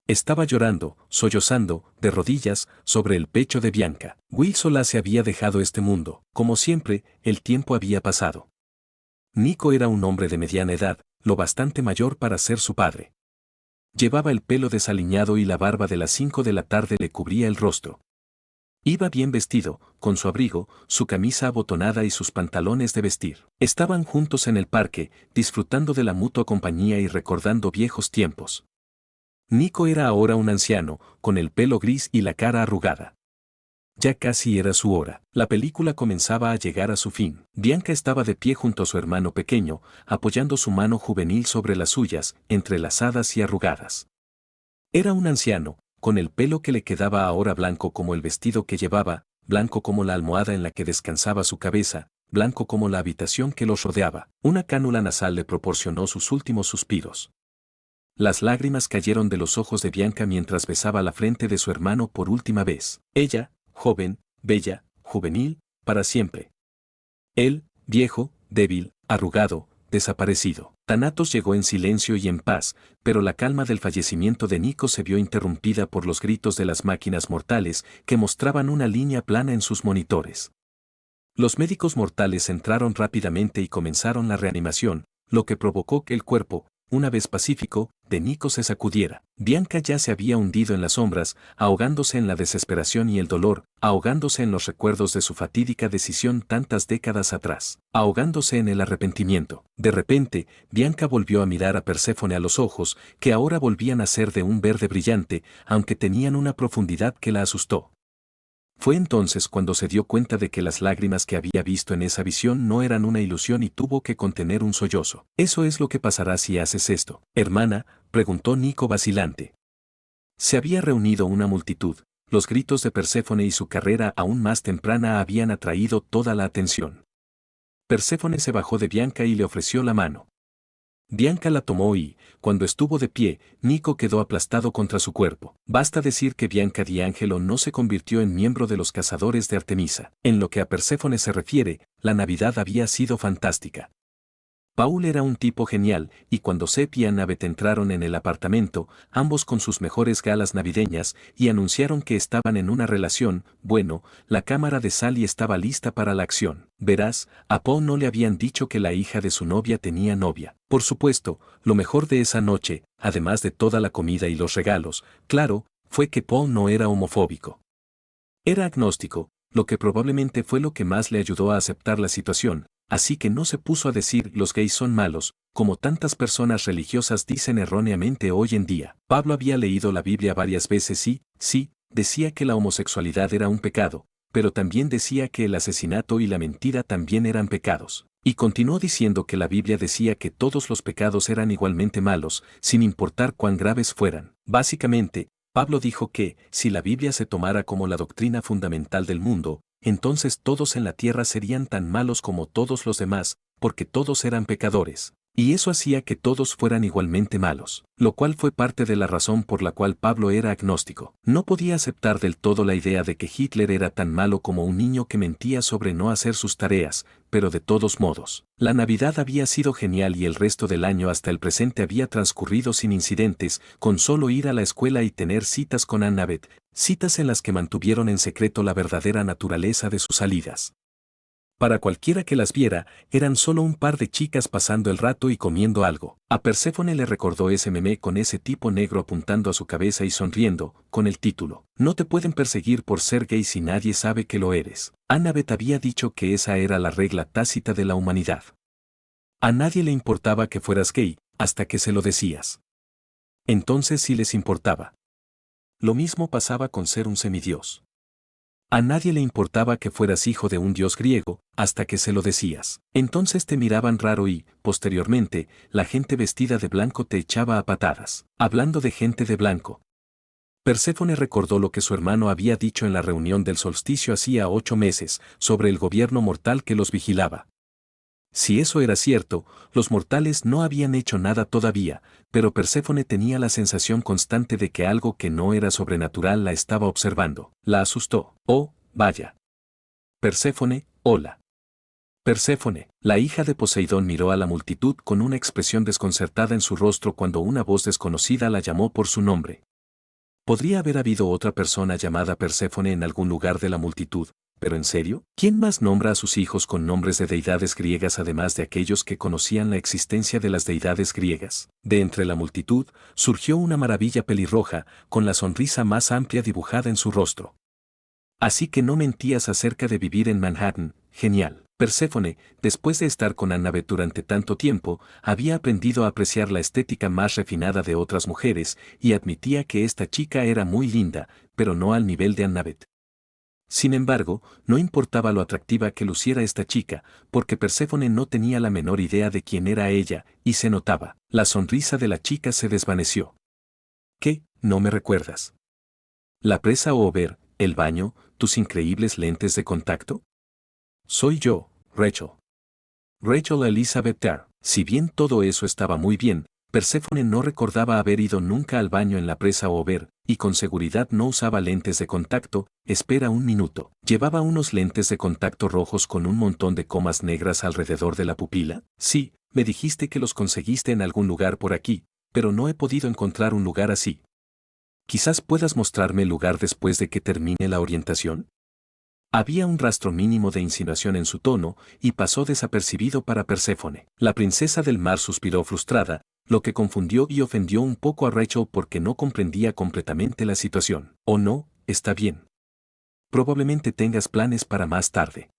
Estaba llorando, sollozando, de rodillas, sobre el pecho de Bianca. Will sola se había dejado este mundo. Como siempre, el tiempo había pasado. Nico era un hombre de mediana edad, lo bastante mayor para ser su padre. Llevaba el pelo desaliñado y la barba de las 5 de la tarde le cubría el rostro. Iba bien vestido, con su abrigo, su camisa abotonada y sus pantalones de vestir. Estaban juntos en el parque, disfrutando de la mutua compañía y recordando viejos tiempos. Nico era ahora un anciano, con el pelo gris y la cara arrugada. Ya casi era su hora. La película comenzaba a llegar a su fin. Bianca estaba de pie junto a su hermano pequeño, apoyando su mano juvenil sobre las suyas, entrelazadas y arrugadas. Era un anciano, con el pelo que le quedaba ahora blanco como el vestido que llevaba, blanco como la almohada en la que descansaba su cabeza, blanco como la habitación que los rodeaba. Una cánula nasal le proporcionó sus últimos suspiros. Las lágrimas cayeron de los ojos de Bianca mientras besaba la frente de su hermano por última vez. Ella, joven, bella, juvenil, para siempre. Él, viejo, débil, arrugado, desaparecido. Thanatos llegó en silencio y en paz, pero la calma del fallecimiento de Nico se vio interrumpida por los gritos de las máquinas mortales que mostraban una línea plana en sus monitores. Los médicos mortales entraron rápidamente y comenzaron la reanimación, lo que provocó que el cuerpo, una vez pacífico, de Nico se sacudiera. Bianca ya se había hundido en las sombras, ahogándose en la desesperación y el dolor, ahogándose en los recuerdos de su fatídica decisión tantas décadas atrás, ahogándose en el arrepentimiento. De repente, Bianca volvió a mirar a Perséfone a los ojos, que ahora volvían a ser de un verde brillante, aunque tenían una profundidad que la asustó. Fue entonces cuando se dio cuenta de que las lágrimas que había visto en esa visión no eran una ilusión y tuvo que contener un sollozo. «Eso es lo que pasará si haces esto, hermana», preguntó Nico vacilante. Se había reunido una multitud, los gritos de Perséfone y su carrera aún más temprana habían atraído toda la atención. Perséfone se bajó de Bianca y le ofreció la mano. Bianca la tomó y, cuando estuvo de pie, Nico quedó aplastado contra su cuerpo. Basta decir que Bianca D'Angelo no se convirtió en miembro de los cazadores de Artemisa. En lo que a Perséfone se refiere, la Navidad había sido fantástica. Paul era un tipo genial, y cuando Seth y Annabeth entraron en el apartamento, ambos con sus mejores galas navideñas, y anunciaron que estaban en una relación, bueno, la cámara de Sally estaba lista para la acción. Verás, a Paul no le habían dicho que la hija de su novia tenía novia. Por supuesto, lo mejor de esa noche, además de toda la comida y los regalos, claro, fue que Paul no era homofóbico. Era agnóstico, lo que probablemente fue lo que más le ayudó a aceptar la situación. Así que no se puso a decir los gays son malos, como tantas personas religiosas dicen erróneamente hoy en día. Pablo había leído la Biblia varias veces y, sí, decía que la homosexualidad era un pecado, pero también decía que el asesinato y la mentira también eran pecados. Y continuó diciendo que la Biblia decía que todos los pecados eran igualmente malos, sin importar cuán graves fueran. Básicamente, Pablo dijo que, si la Biblia se tomara como la doctrina fundamental del mundo, entonces todos en la tierra serían tan malos como todos los demás, porque todos eran pecadores. Y eso hacía que todos fueran igualmente malos, lo cual fue parte de la razón por la cual Pablo era agnóstico. No podía aceptar del todo la idea de que Hitler era tan malo como un niño que mentía sobre no hacer sus tareas, pero de todos modos, la Navidad había sido genial y el resto del año hasta el presente había transcurrido sin incidentes, con solo ir a la escuela y tener citas con Annabeth, citas en las que mantuvieron en secreto la verdadera naturaleza de sus salidas. Para cualquiera que las viera, eran solo un par de chicas pasando el rato y comiendo algo. A Perséfone le recordó ese meme con ese tipo negro apuntando a su cabeza y sonriendo, con el título, "No te pueden perseguir por ser gay si nadie sabe que lo eres". Annabeth había dicho que esa era la regla tácita de la humanidad. A nadie le importaba que fueras gay, hasta que se lo decías. Entonces sí les importaba. Lo mismo pasaba con ser un semidios. A nadie le importaba que fueras hijo de un dios griego, hasta que se lo decías. Entonces te miraban raro y, posteriormente, la gente vestida de blanco te echaba a patadas. Hablando de gente de blanco, Perséfone recordó lo que su hermano había dicho en la reunión del solsticio hacía 8 meses, sobre el gobierno mortal que los vigilaba. Si eso era cierto, los mortales no habían hecho nada todavía, pero Perséfone tenía la sensación constante de que algo que no era sobrenatural la estaba observando. La asustó. Oh, vaya. Perséfone, hola. Perséfone, la hija de Poseidón miró a la multitud con una expresión desconcertada en su rostro cuando una voz desconocida la llamó por su nombre. Podría haber habido otra persona llamada Perséfone en algún lugar de la multitud, ¿pero en serio? ¿Quién más nombra a sus hijos con nombres de deidades griegas además de aquellos que conocían la existencia de las deidades griegas? De entre la multitud, surgió una maravilla pelirroja, con la sonrisa más amplia dibujada en su rostro. Así que no mentías acerca de vivir en Manhattan, genial. Perséfone, después de estar con Annabeth durante tanto tiempo, había aprendido a apreciar la estética más refinada de otras mujeres, y admitía que esta chica era muy linda, pero no al nivel de Annabeth. Sin embargo, no importaba lo atractiva que luciera esta chica, porque Perséfone no tenía la menor idea de quién era ella, y se notaba. La sonrisa de la chica se desvaneció. ¿Qué? ¿No me recuerdas? ¿La presa o ver, el baño, tus increíbles lentes de contacto? Soy yo, Rachel. Rachel Elizabeth Dare. Si bien todo eso estaba muy bien, Perséfone no recordaba haber ido nunca al baño en la presa o ver, y con seguridad no usaba lentes de contacto. Espera un minuto. ¿Llevaba unos lentes de contacto rojos con un montón de comas negras alrededor de la pupila? Sí, me dijiste que los conseguiste en algún lugar por aquí, pero no he podido encontrar un lugar así. Quizás puedas mostrarme el lugar después de que termine la orientación. Había un rastro mínimo de insinuación en su tono, y pasó desapercibido para Perséfone. La princesa del mar suspiró frustrada, lo que confundió y ofendió un poco a Rachel porque no comprendía completamente la situación. «Oh no, está bien. Probablemente tengas planes para más tarde.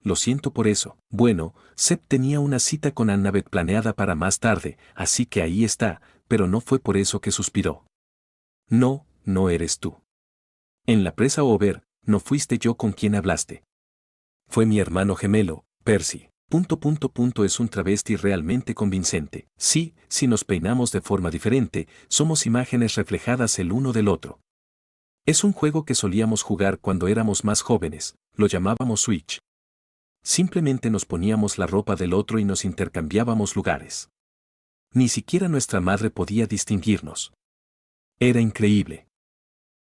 Lo siento por eso». Bueno, Seth tenía una cita con Annabeth planeada para más tarde, así que ahí está, pero no fue por eso que suspiró. No, no eres tú. En la presa Over, no fuiste yo con quien hablaste. Fue mi hermano gemelo, Percy. Es un travesti realmente convincente. Sí, si nos peinamos de forma diferente, somos imágenes reflejadas el uno del otro. Es un juego que solíamos jugar cuando éramos más jóvenes, lo llamábamos Switch. Simplemente nos poníamos la ropa del otro y nos intercambiábamos lugares. Ni siquiera nuestra madre podía distinguirnos. Era increíble.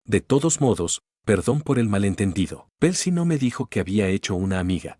De todos modos, perdón por el malentendido. Percy no me dijo que había hecho una amiga.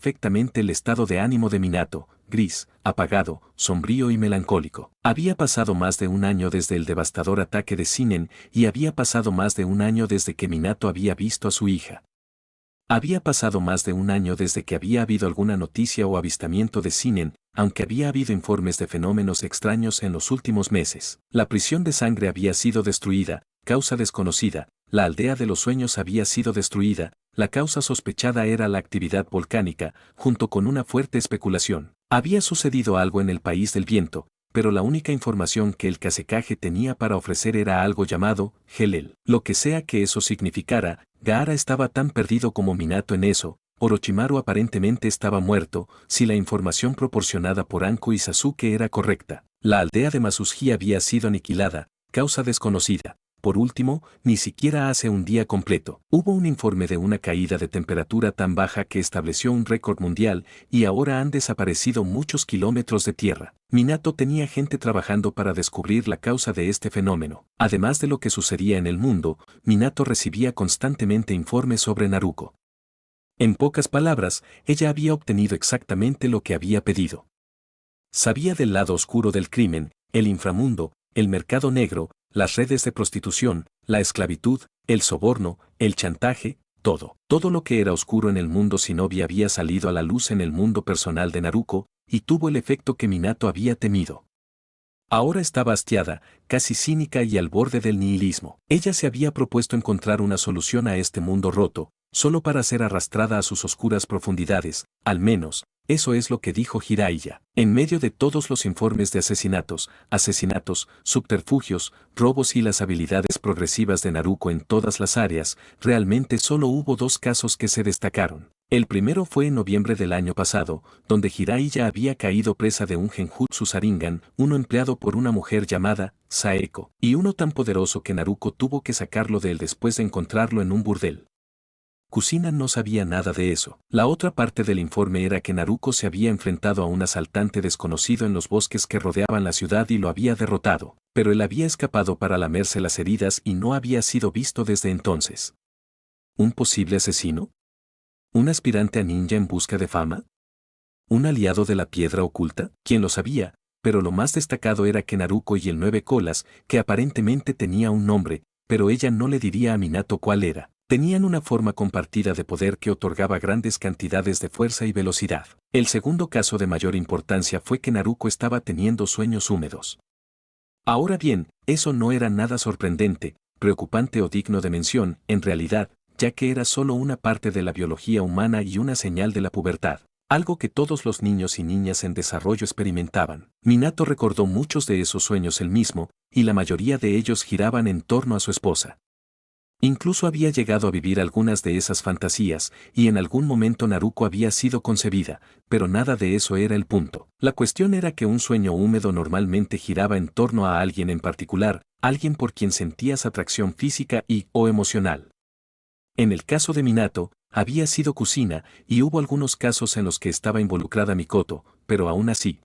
perfectamente el estado de ánimo de Minato, gris, apagado, sombrío y melancólico. Había pasado más de un año desde el devastador ataque de Shinen y había pasado más de un año desde que Minato había visto a su hija. Había pasado más de un año desde que había habido alguna noticia o avistamiento de Shinen, aunque había habido informes de fenómenos extraños en los últimos meses. La prisión de sangre había sido destruida, causa desconocida, la aldea de los sueños había sido destruida, la causa sospechada era la actividad volcánica, junto con una fuerte especulación. Había sucedido algo en el país del viento, pero la única información que el Kasekage tenía para ofrecer era algo llamado Helel. Lo que sea que eso significara, Gaara estaba tan perdido como Minato en eso. Orochimaru aparentemente estaba muerto, si la información proporcionada por Anko y Sasuke era correcta. La aldea de Masuji había sido aniquilada, causa desconocida. Por último, ni siquiera hace un día completo, hubo un informe de una caída de temperatura tan baja que estableció un récord mundial y ahora han desaparecido muchos kilómetros de tierra. Minato tenía gente trabajando para descubrir la causa de este fenómeno. Además de lo que sucedía en el mundo, Minato recibía constantemente informes sobre Naruko. En pocas palabras, ella había obtenido exactamente lo que había pedido. Sabía del lado oscuro del crimen, el inframundo, el mercado negro, las redes de prostitución, la esclavitud, el soborno, el chantaje, todo. Todo lo que era oscuro en el mundo Shinobi había salido a la luz en el mundo personal de Naruko, y tuvo el efecto que Minato había temido. Ahora estaba hastiada, casi cínica y al borde del nihilismo. Ella se había propuesto encontrar una solución a este mundo roto, solo para ser arrastrada a sus oscuras profundidades, al menos, eso es lo que dijo Jiraiya. En medio de todos los informes de asesinatos, subterfugios, robos y las habilidades progresivas de Naruko en todas las áreas, realmente solo hubo dos casos que se destacaron. El primero fue en noviembre del año pasado, donde Jiraiya había caído presa de un Genjutsu Sharingan, uno empleado por una mujer llamada Saeko, y uno tan poderoso que Naruko tuvo que sacarlo de él después de encontrarlo en un burdel. Kusina no sabía nada de eso. La otra parte del informe era que Naruko se había enfrentado a un asaltante desconocido en los bosques que rodeaban la ciudad y lo había derrotado, pero él había escapado para lamerse las heridas y no había sido visto desde entonces. ¿Un posible asesino? ¿Un aspirante a ninja en busca de fama? ¿Un aliado de la piedra oculta? ¿Quién lo sabía? Pero lo más destacado era que Naruko y el Nueve Colas, que aparentemente tenía un nombre, pero ella no le diría a Minato cuál era. Tenían una forma compartida de poder que otorgaba grandes cantidades de fuerza y velocidad. El segundo caso de mayor importancia fue que Naruko estaba teniendo sueños húmedos. Ahora bien, eso no era nada sorprendente, preocupante o digno de mención, en realidad, ya que era solo una parte de la biología humana y una señal de la pubertad, algo que todos los niños y niñas en desarrollo experimentaban. Minato recordó muchos de esos sueños él mismo, y la mayoría de ellos giraban en torno a su esposa. Incluso había llegado a vivir algunas de esas fantasías, y en algún momento Naruko había sido concebida, pero nada de eso era el punto. La cuestión era que un sueño húmedo normalmente giraba en torno a alguien en particular, alguien por quien sentías atracción física o emocional. En el caso de Minato, había sido Kusina, y hubo algunos casos en los que estaba involucrada Mikoto, pero aún así.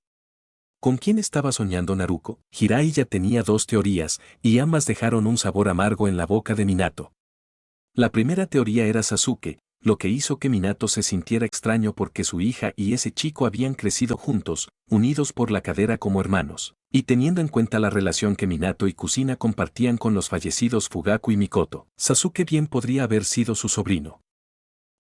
¿Con quién estaba soñando Naruko? Jiraiya tenía dos teorías, y ambas dejaron un sabor amargo en la boca de Minato. La primera teoría era Sasuke, lo que hizo que Minato se sintiera extraño porque su hija y ese chico habían crecido juntos, unidos por la cadera como hermanos, y teniendo en cuenta la relación que Minato y Kusina compartían con los fallecidos Fugaku y Mikoto, Sasuke bien podría haber sido su sobrino.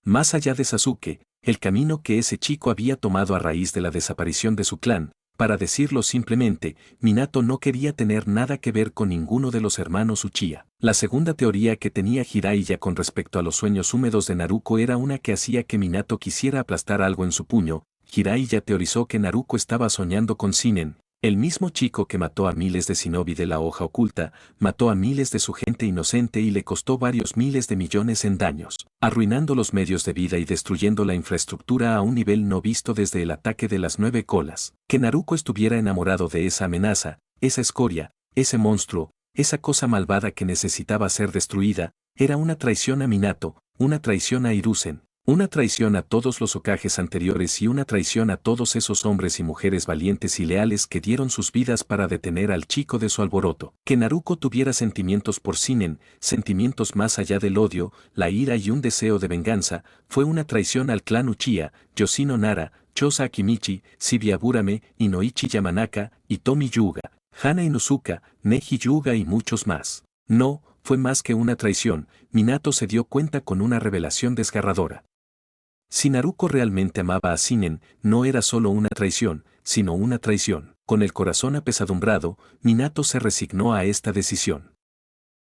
Más allá de Sasuke, el camino que ese chico había tomado a raíz de la desaparición de su clan. Para decirlo simplemente, Minato no quería tener nada que ver con ninguno de los hermanos Uchiha. La segunda teoría que tenía Jiraiya con respecto a los sueños húmedos de Naruko era una que hacía que Minato quisiera aplastar algo en su puño. Jiraiya teorizó que Naruko estaba soñando con Shinen, el mismo chico que mató a miles de shinobi de la hoja oculta, mató a miles de su gente inocente y le costó varios miles de millones en daños, arruinando los medios de vida y destruyendo la infraestructura a un nivel no visto desde el ataque de las 9 colas. Que Naruko estuviera enamorado de esa amenaza, esa escoria, ese monstruo, esa cosa malvada que necesitaba ser destruida, era una traición a Minato, una traición a Hiruzen. Una traición a todos los Hokages anteriores y una traición a todos esos hombres y mujeres valientes y leales que dieron sus vidas para detener al chico de su alboroto. Que Naruko tuviera sentimientos por Shinen, sentimientos más allá del odio, la ira y un deseo de venganza, fue una traición al clan Uchiha, Yoshino Nara, Chosa Akimichi, Shibiaburame, Inoichi Yamanaka, Hitomi Yuga, Hana Inuzuka, Neji Yuga y muchos más. No, fue más que una traición, Minato se dio cuenta con una revelación desgarradora. Si Naruko realmente amaba a Shinen, no era solo una traición, sino una traición. Con el corazón apesadumbrado, Minato se resignó a esta decisión.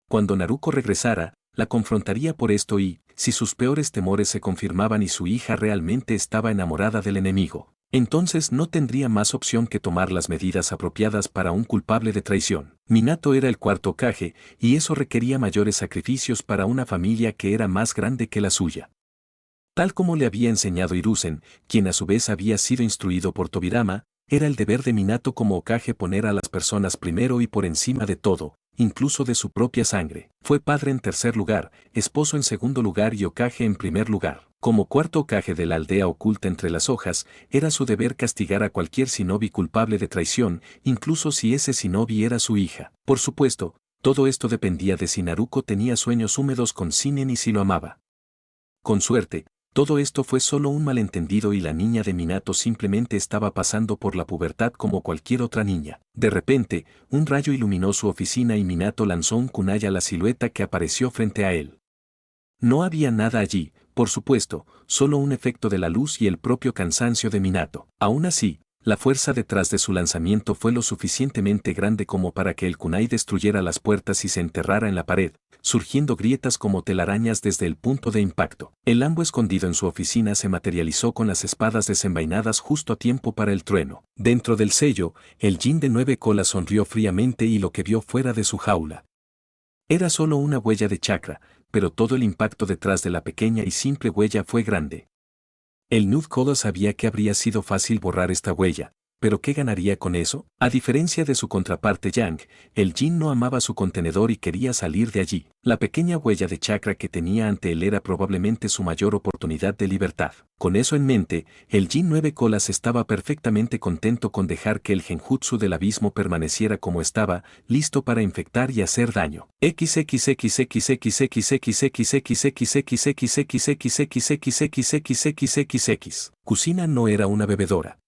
Cuando Naruko regresara, la confrontaría por esto y, si sus peores temores se confirmaban y su hija realmente estaba enamorada del enemigo, entonces no tendría más opción que tomar las medidas apropiadas para un culpable de traición. Minato era el cuarto Hokage, y eso requería mayores sacrificios para una familia que era más grande que la suya. Tal como le había enseñado Hiruzen, quien a su vez había sido instruido por Tobirama, era el deber de Minato como Hokage poner a las personas primero y por encima de todo, incluso de su propia sangre. Fue padre en tercer lugar, esposo en segundo lugar y Hokage en primer lugar. Como cuarto Hokage de la aldea oculta entre las hojas, era su deber castigar a cualquier shinobi culpable de traición, incluso si ese shinobi era su hija. Por supuesto, todo esto dependía de si Naruko tenía sueños húmedos con Shinen y si lo amaba. Con suerte, todo esto fue solo un malentendido y la niña de Minato simplemente estaba pasando por la pubertad como cualquier otra niña. De repente, un rayo iluminó su oficina y Minato lanzó un kunai a la silueta que apareció frente a él. No había nada allí, por supuesto, solo un efecto de la luz y el propio cansancio de Minato. Aún así, la fuerza detrás de su lanzamiento fue lo suficientemente grande como para que el kunai destruyera las puertas y se enterrara en la pared, surgiendo grietas como telarañas desde el punto de impacto. El Lambo escondido en su oficina se materializó con las espadas desenvainadas justo a tiempo para el trueno. Dentro del sello, el Jin de 9 colas sonrió fríamente y lo que vio fuera de su jaula era solo una huella de chakra, pero todo el impacto detrás de la pequeña y simple huella fue grande. El Nud Kodo sabía que habría sido fácil borrar esta huella, pero ¿qué ganaría con eso? A diferencia de su contraparte Yang, el Jin no amaba su contenedor y quería salir de allí. La pequeña huella de chakra que tenía ante él era probablemente su mayor oportunidad de libertad. Con eso en mente, el Jin 9 colas estaba perfectamente contento con dejar que el genjutsu del abismo permaneciera como estaba, listo para infectar y hacer daño. Kusina no era una bebedora.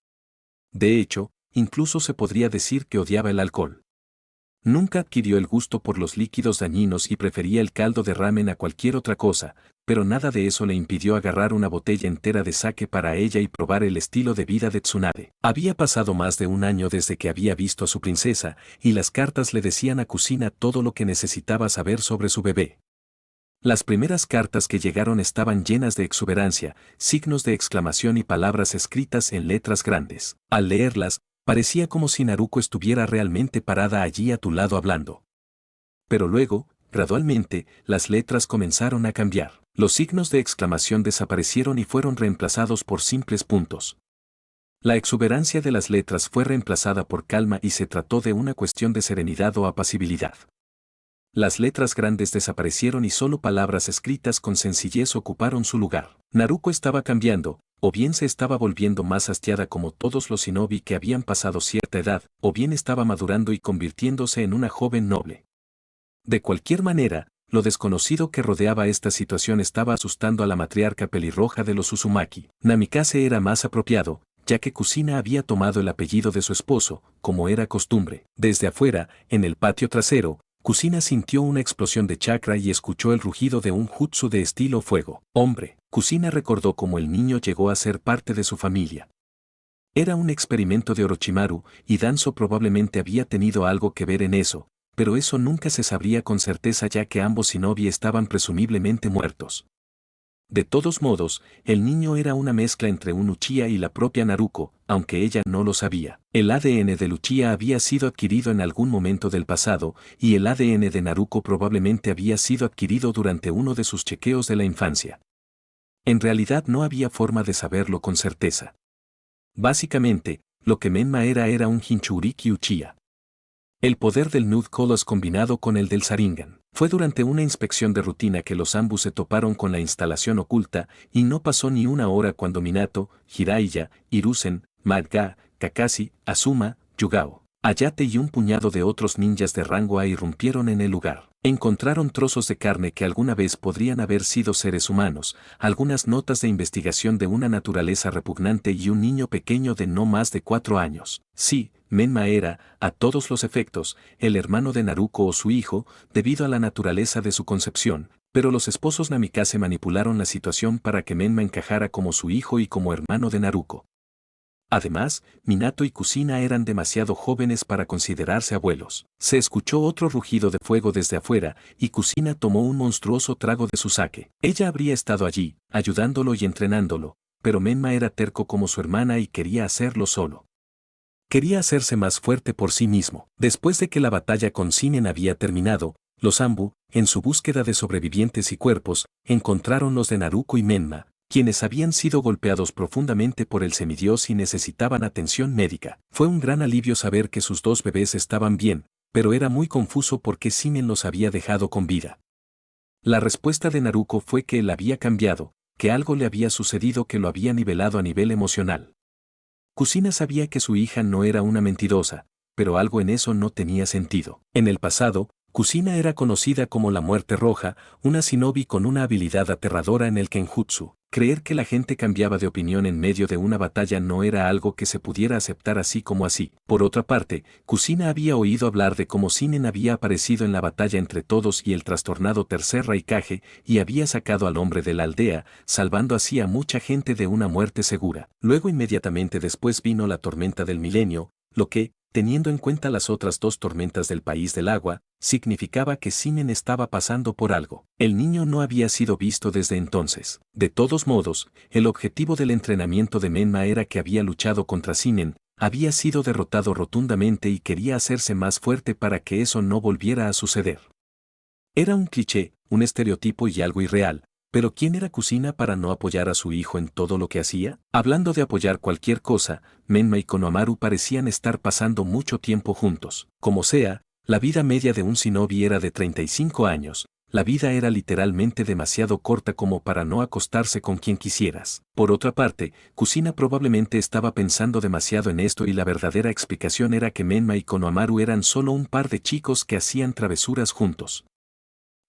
De hecho, incluso se podría decir que odiaba el alcohol. Nunca adquirió el gusto por los líquidos dañinos y prefería el caldo de ramen a cualquier otra cosa, pero nada de eso le impidió agarrar una botella entera de sake para ella y probar el estilo de vida de Tsunade. Había pasado más de un año desde que había visto a su princesa, y las cartas le decían a Kusina todo lo que necesitaba saber sobre su bebé. Las primeras cartas que llegaron estaban llenas de exuberancia, signos de exclamación y palabras escritas en letras grandes. Al leerlas, parecía como si Naruko estuviera realmente parada allí a tu lado hablando. Pero luego, gradualmente, las letras comenzaron a cambiar. Los signos de exclamación desaparecieron y fueron reemplazados por simples puntos. La exuberancia de las letras fue reemplazada por calma y se trató de una cuestión de serenidad o apacibilidad. Las letras grandes desaparecieron y solo palabras escritas con sencillez ocuparon su lugar. Naruko estaba cambiando, o bien se estaba volviendo más hastiada como todos los shinobi que habían pasado cierta edad, o bien estaba madurando y convirtiéndose en una joven noble. De cualquier manera, lo desconocido que rodeaba esta situación estaba asustando a la matriarca pelirroja de los Uzumaki. Namikaze era más apropiado, ya que Kusina había tomado el apellido de su esposo, como era costumbre. Desde afuera, en el patio trasero, Kusina sintió una explosión de chakra y escuchó el rugido de un jutsu de estilo fuego. Hombre, Kusina recordó cómo el niño llegó a ser parte de su familia. Era un experimento de Orochimaru, y Danzo probablemente había tenido algo que ver en eso, pero eso nunca se sabría con certeza ya que ambos shinobi estaban presumiblemente muertos. De todos modos, el niño era una mezcla entre un Uchiha y la propia Naruko, aunque ella no lo sabía. El ADN del Uchiha había sido adquirido en algún momento del pasado, y el ADN de Naruko probablemente había sido adquirido durante uno de sus chequeos de la infancia. En realidad no había forma de saberlo con certeza. Básicamente, lo que Menma era un Jinchuriki Uchiha. El poder del Nud Kolos combinado con el del Sharingan. Fue durante una inspección de rutina que los Anbu se toparon con la instalación oculta, y no pasó ni una hora cuando Minato, Jiraiya, Hiruzen, Madara, Kakashi, Azuma, Yugao, Hayate y un puñado de otros ninjas de rango A irrumpieron en el lugar. Encontraron trozos de carne que alguna vez podrían haber sido seres humanos, algunas notas de investigación de una naturaleza repugnante y un niño pequeño de no más de 4 años. Sí, Menma era, a todos los efectos, el hermano de Naruko o su hijo, debido a la naturaleza de su concepción, pero los esposos Namikaze manipularon la situación para que Menma encajara como su hijo y como hermano de Naruko. Además, Minato y Kusina eran demasiado jóvenes para considerarse abuelos. Se escuchó otro rugido de fuego desde afuera, y Kusina tomó un monstruoso trago de su sake. Ella habría estado allí, ayudándolo y entrenándolo, pero Menma era terco como su hermana y quería hacerlo solo. Quería hacerse más fuerte por sí mismo. Después de que la batalla con Shinen había terminado, los Anbu, en su búsqueda de sobrevivientes y cuerpos, encontraron los de Naruko y Menma, quienes habían sido golpeados profundamente por el semidios y necesitaban atención médica. Fue un gran alivio saber que sus 2 bebés estaban bien, pero era muy confuso por qué Shinen los había dejado con vida. La respuesta de Naruko fue que él había cambiado, que algo le había sucedido que lo había nivelado a nivel emocional. Kusina sabía que su hija no era una mentirosa, pero algo en eso no tenía sentido. En el pasado, Kusina era conocida como la Muerte Roja, una shinobi con una habilidad aterradora en el kenjutsu. Creer que la gente cambiaba de opinión en medio de una batalla no era algo que se pudiera aceptar así como así. Por otra parte, Kusina había oído hablar de cómo Shinen había aparecido en la batalla entre todos y el trastornado tercer Raikage, y había sacado al hombre de la aldea, salvando así a mucha gente de una muerte segura. Luego inmediatamente después vino la tormenta del milenio, lo que, teniendo en cuenta las otras 2 tormentas del país del agua, significaba que Shinen estaba pasando por algo. El niño no había sido visto desde entonces. De todos modos, el objetivo del entrenamiento de Menma era que había luchado contra Shinen, había sido derrotado rotundamente y quería hacerse más fuerte para que eso no volviera a suceder. Era un cliché, un estereotipo y algo irreal, pero ¿quién era Kusina para no apoyar a su hijo en todo lo que hacía? Hablando de apoyar cualquier cosa, Menma y Konohamaru parecían estar pasando mucho tiempo juntos. Como sea, la vida media de un shinobi era de 35 años. La vida era literalmente demasiado corta como para no acostarse con quien quisieras. Por otra parte, Kusina probablemente estaba pensando demasiado en esto y la verdadera explicación era que Menma y Konohamaru eran solo un par de chicos que hacían travesuras juntos.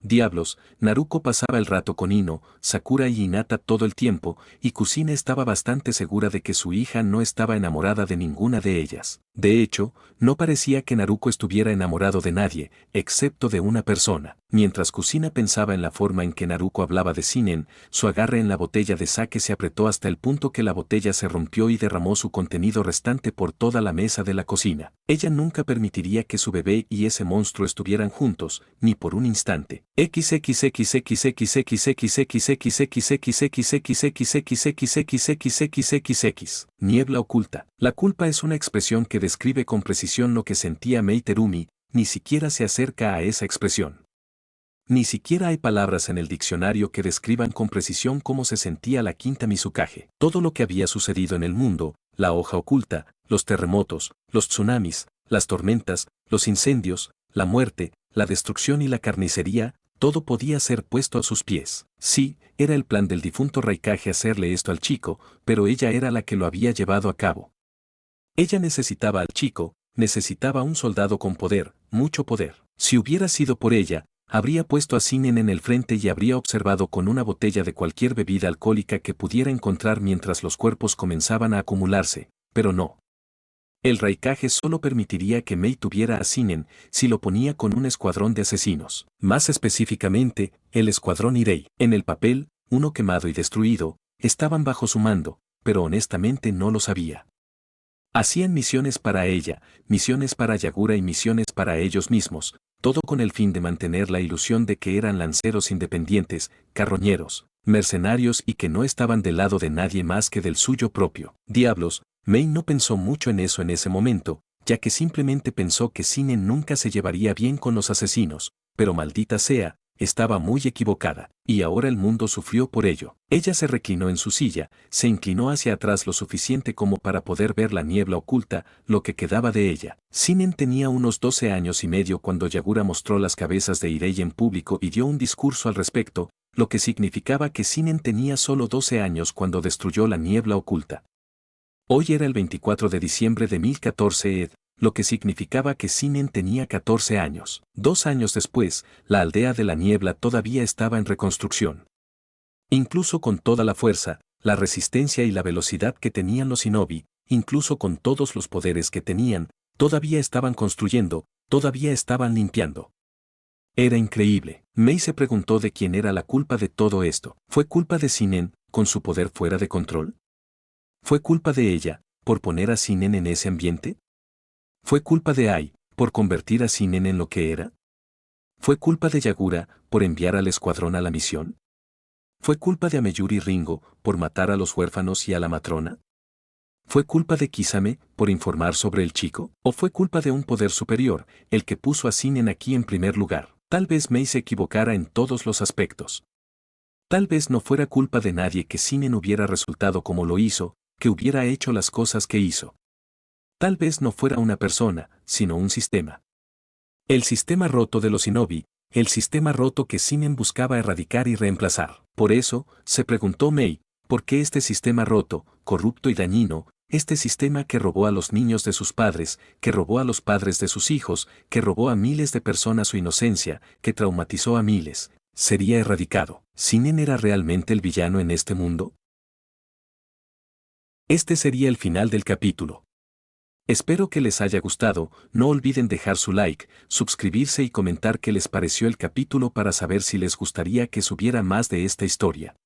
Diablos, Naruko pasaba el rato con Ino, Sakura y Hinata todo el tiempo, y Kusina estaba bastante segura de que su hija no estaba enamorada de ninguna de ellas. De hecho, no parecía que Naruko estuviera enamorado de nadie, excepto de una persona. Mientras Kusina pensaba en la forma en que Naruko hablaba de Shinen, su agarre en la botella de sake se apretó hasta el punto que la botella se rompió y derramó su contenido restante por toda la mesa de la cocina. Ella nunca permitiría que su bebé y ese monstruo estuvieran juntos, ni por un instante. Niebla oculta. La culpa es una expresión que describe con precisión lo que sentía Mei Terumi, ni siquiera se acerca a esa expresión. Ni siquiera hay palabras en el diccionario que describan con precisión cómo se sentía la quinta Mizukage. Todo lo que había sucedido en el mundo, la hoja oculta, los terremotos, los tsunamis, las tormentas, los incendios, la muerte, la destrucción y la carnicería, todo podía ser puesto a sus pies. Sí, era el plan del difunto Raikage hacerle esto al chico, pero ella era la que lo había llevado a cabo. Ella necesitaba al chico, necesitaba un soldado con poder, mucho poder. Si hubiera sido por ella, habría puesto a Shinen en el frente y habría observado con una botella de cualquier bebida alcohólica que pudiera encontrar mientras los cuerpos comenzaban a acumularse, pero no. El Raikage solo permitiría que Mei tuviera a Shinen si lo ponía con un escuadrón de asesinos. Más específicamente, el escuadrón Irei. En el papel, uno quemado y destruido, estaban bajo su mando, pero honestamente no lo sabía. Hacían misiones para ella, misiones para Yagura y misiones para ellos mismos, todo con el fin de mantener la ilusión de que eran lanceros independientes, carroñeros, mercenarios y que no estaban del lado de nadie más que del suyo propio. Diablos, Mei no pensó mucho en eso en ese momento, ya que simplemente pensó que Shinen nunca se llevaría bien con los asesinos, pero maldita sea, estaba muy equivocada, y ahora el mundo sufrió por ello. Ella se reclinó en su silla, se inclinó hacia atrás lo suficiente como para poder ver la niebla oculta, lo que quedaba de ella. Shinen tenía unos 12 años y medio cuando Yagura mostró las cabezas de Irei en público y dio un discurso al respecto, lo que significaba que Shinen tenía solo 12 años cuando destruyó la niebla oculta. Hoy era el 24 de diciembre de 1014 lo que significaba que Shinen tenía 14 años. 2 años después, la aldea de la niebla todavía estaba en reconstrucción. Incluso con toda la fuerza, la resistencia y la velocidad que tenían los shinobi, incluso con todos los poderes que tenían, todavía estaban construyendo, todavía estaban limpiando. Era increíble. Mei se preguntó de quién era la culpa de todo esto. ¿Fue culpa de Shinen, con su poder fuera de control? ¿Fue culpa de ella, por poner a Shinen en ese ambiente? ¿Fue culpa de Ai, por convertir a Shinen en lo que era? ¿Fue culpa de Yagura, por enviar al escuadrón a la misión? ¿Fue culpa de Ameyuri Ringo, por matar a los huérfanos y a la matrona? ¿Fue culpa de Kisame, por informar sobre el chico? ¿O fue culpa de un poder superior, el que puso a Shinen aquí en primer lugar? Tal vez Mei se equivocara en todos los aspectos. Tal vez no fuera culpa de nadie que Shinen hubiera resultado como lo hizo, que hubiera hecho las cosas que hizo. Tal vez no fuera una persona, sino un sistema. El sistema roto de los shinobi, el sistema roto que Shinen buscaba erradicar y reemplazar. Por eso, se preguntó Mei, ¿por qué este sistema roto, corrupto y dañino, este sistema que robó a los niños de sus padres, que robó a los padres de sus hijos, que robó a miles de personas su inocencia, que traumatizó a miles, sería erradicado? ¿Shinen era realmente el villano en este mundo? Este sería el final del capítulo. Espero que les haya gustado, no olviden dejar su like, suscribirse y comentar qué les pareció el capítulo para saber si les gustaría que subiera más de esta historia.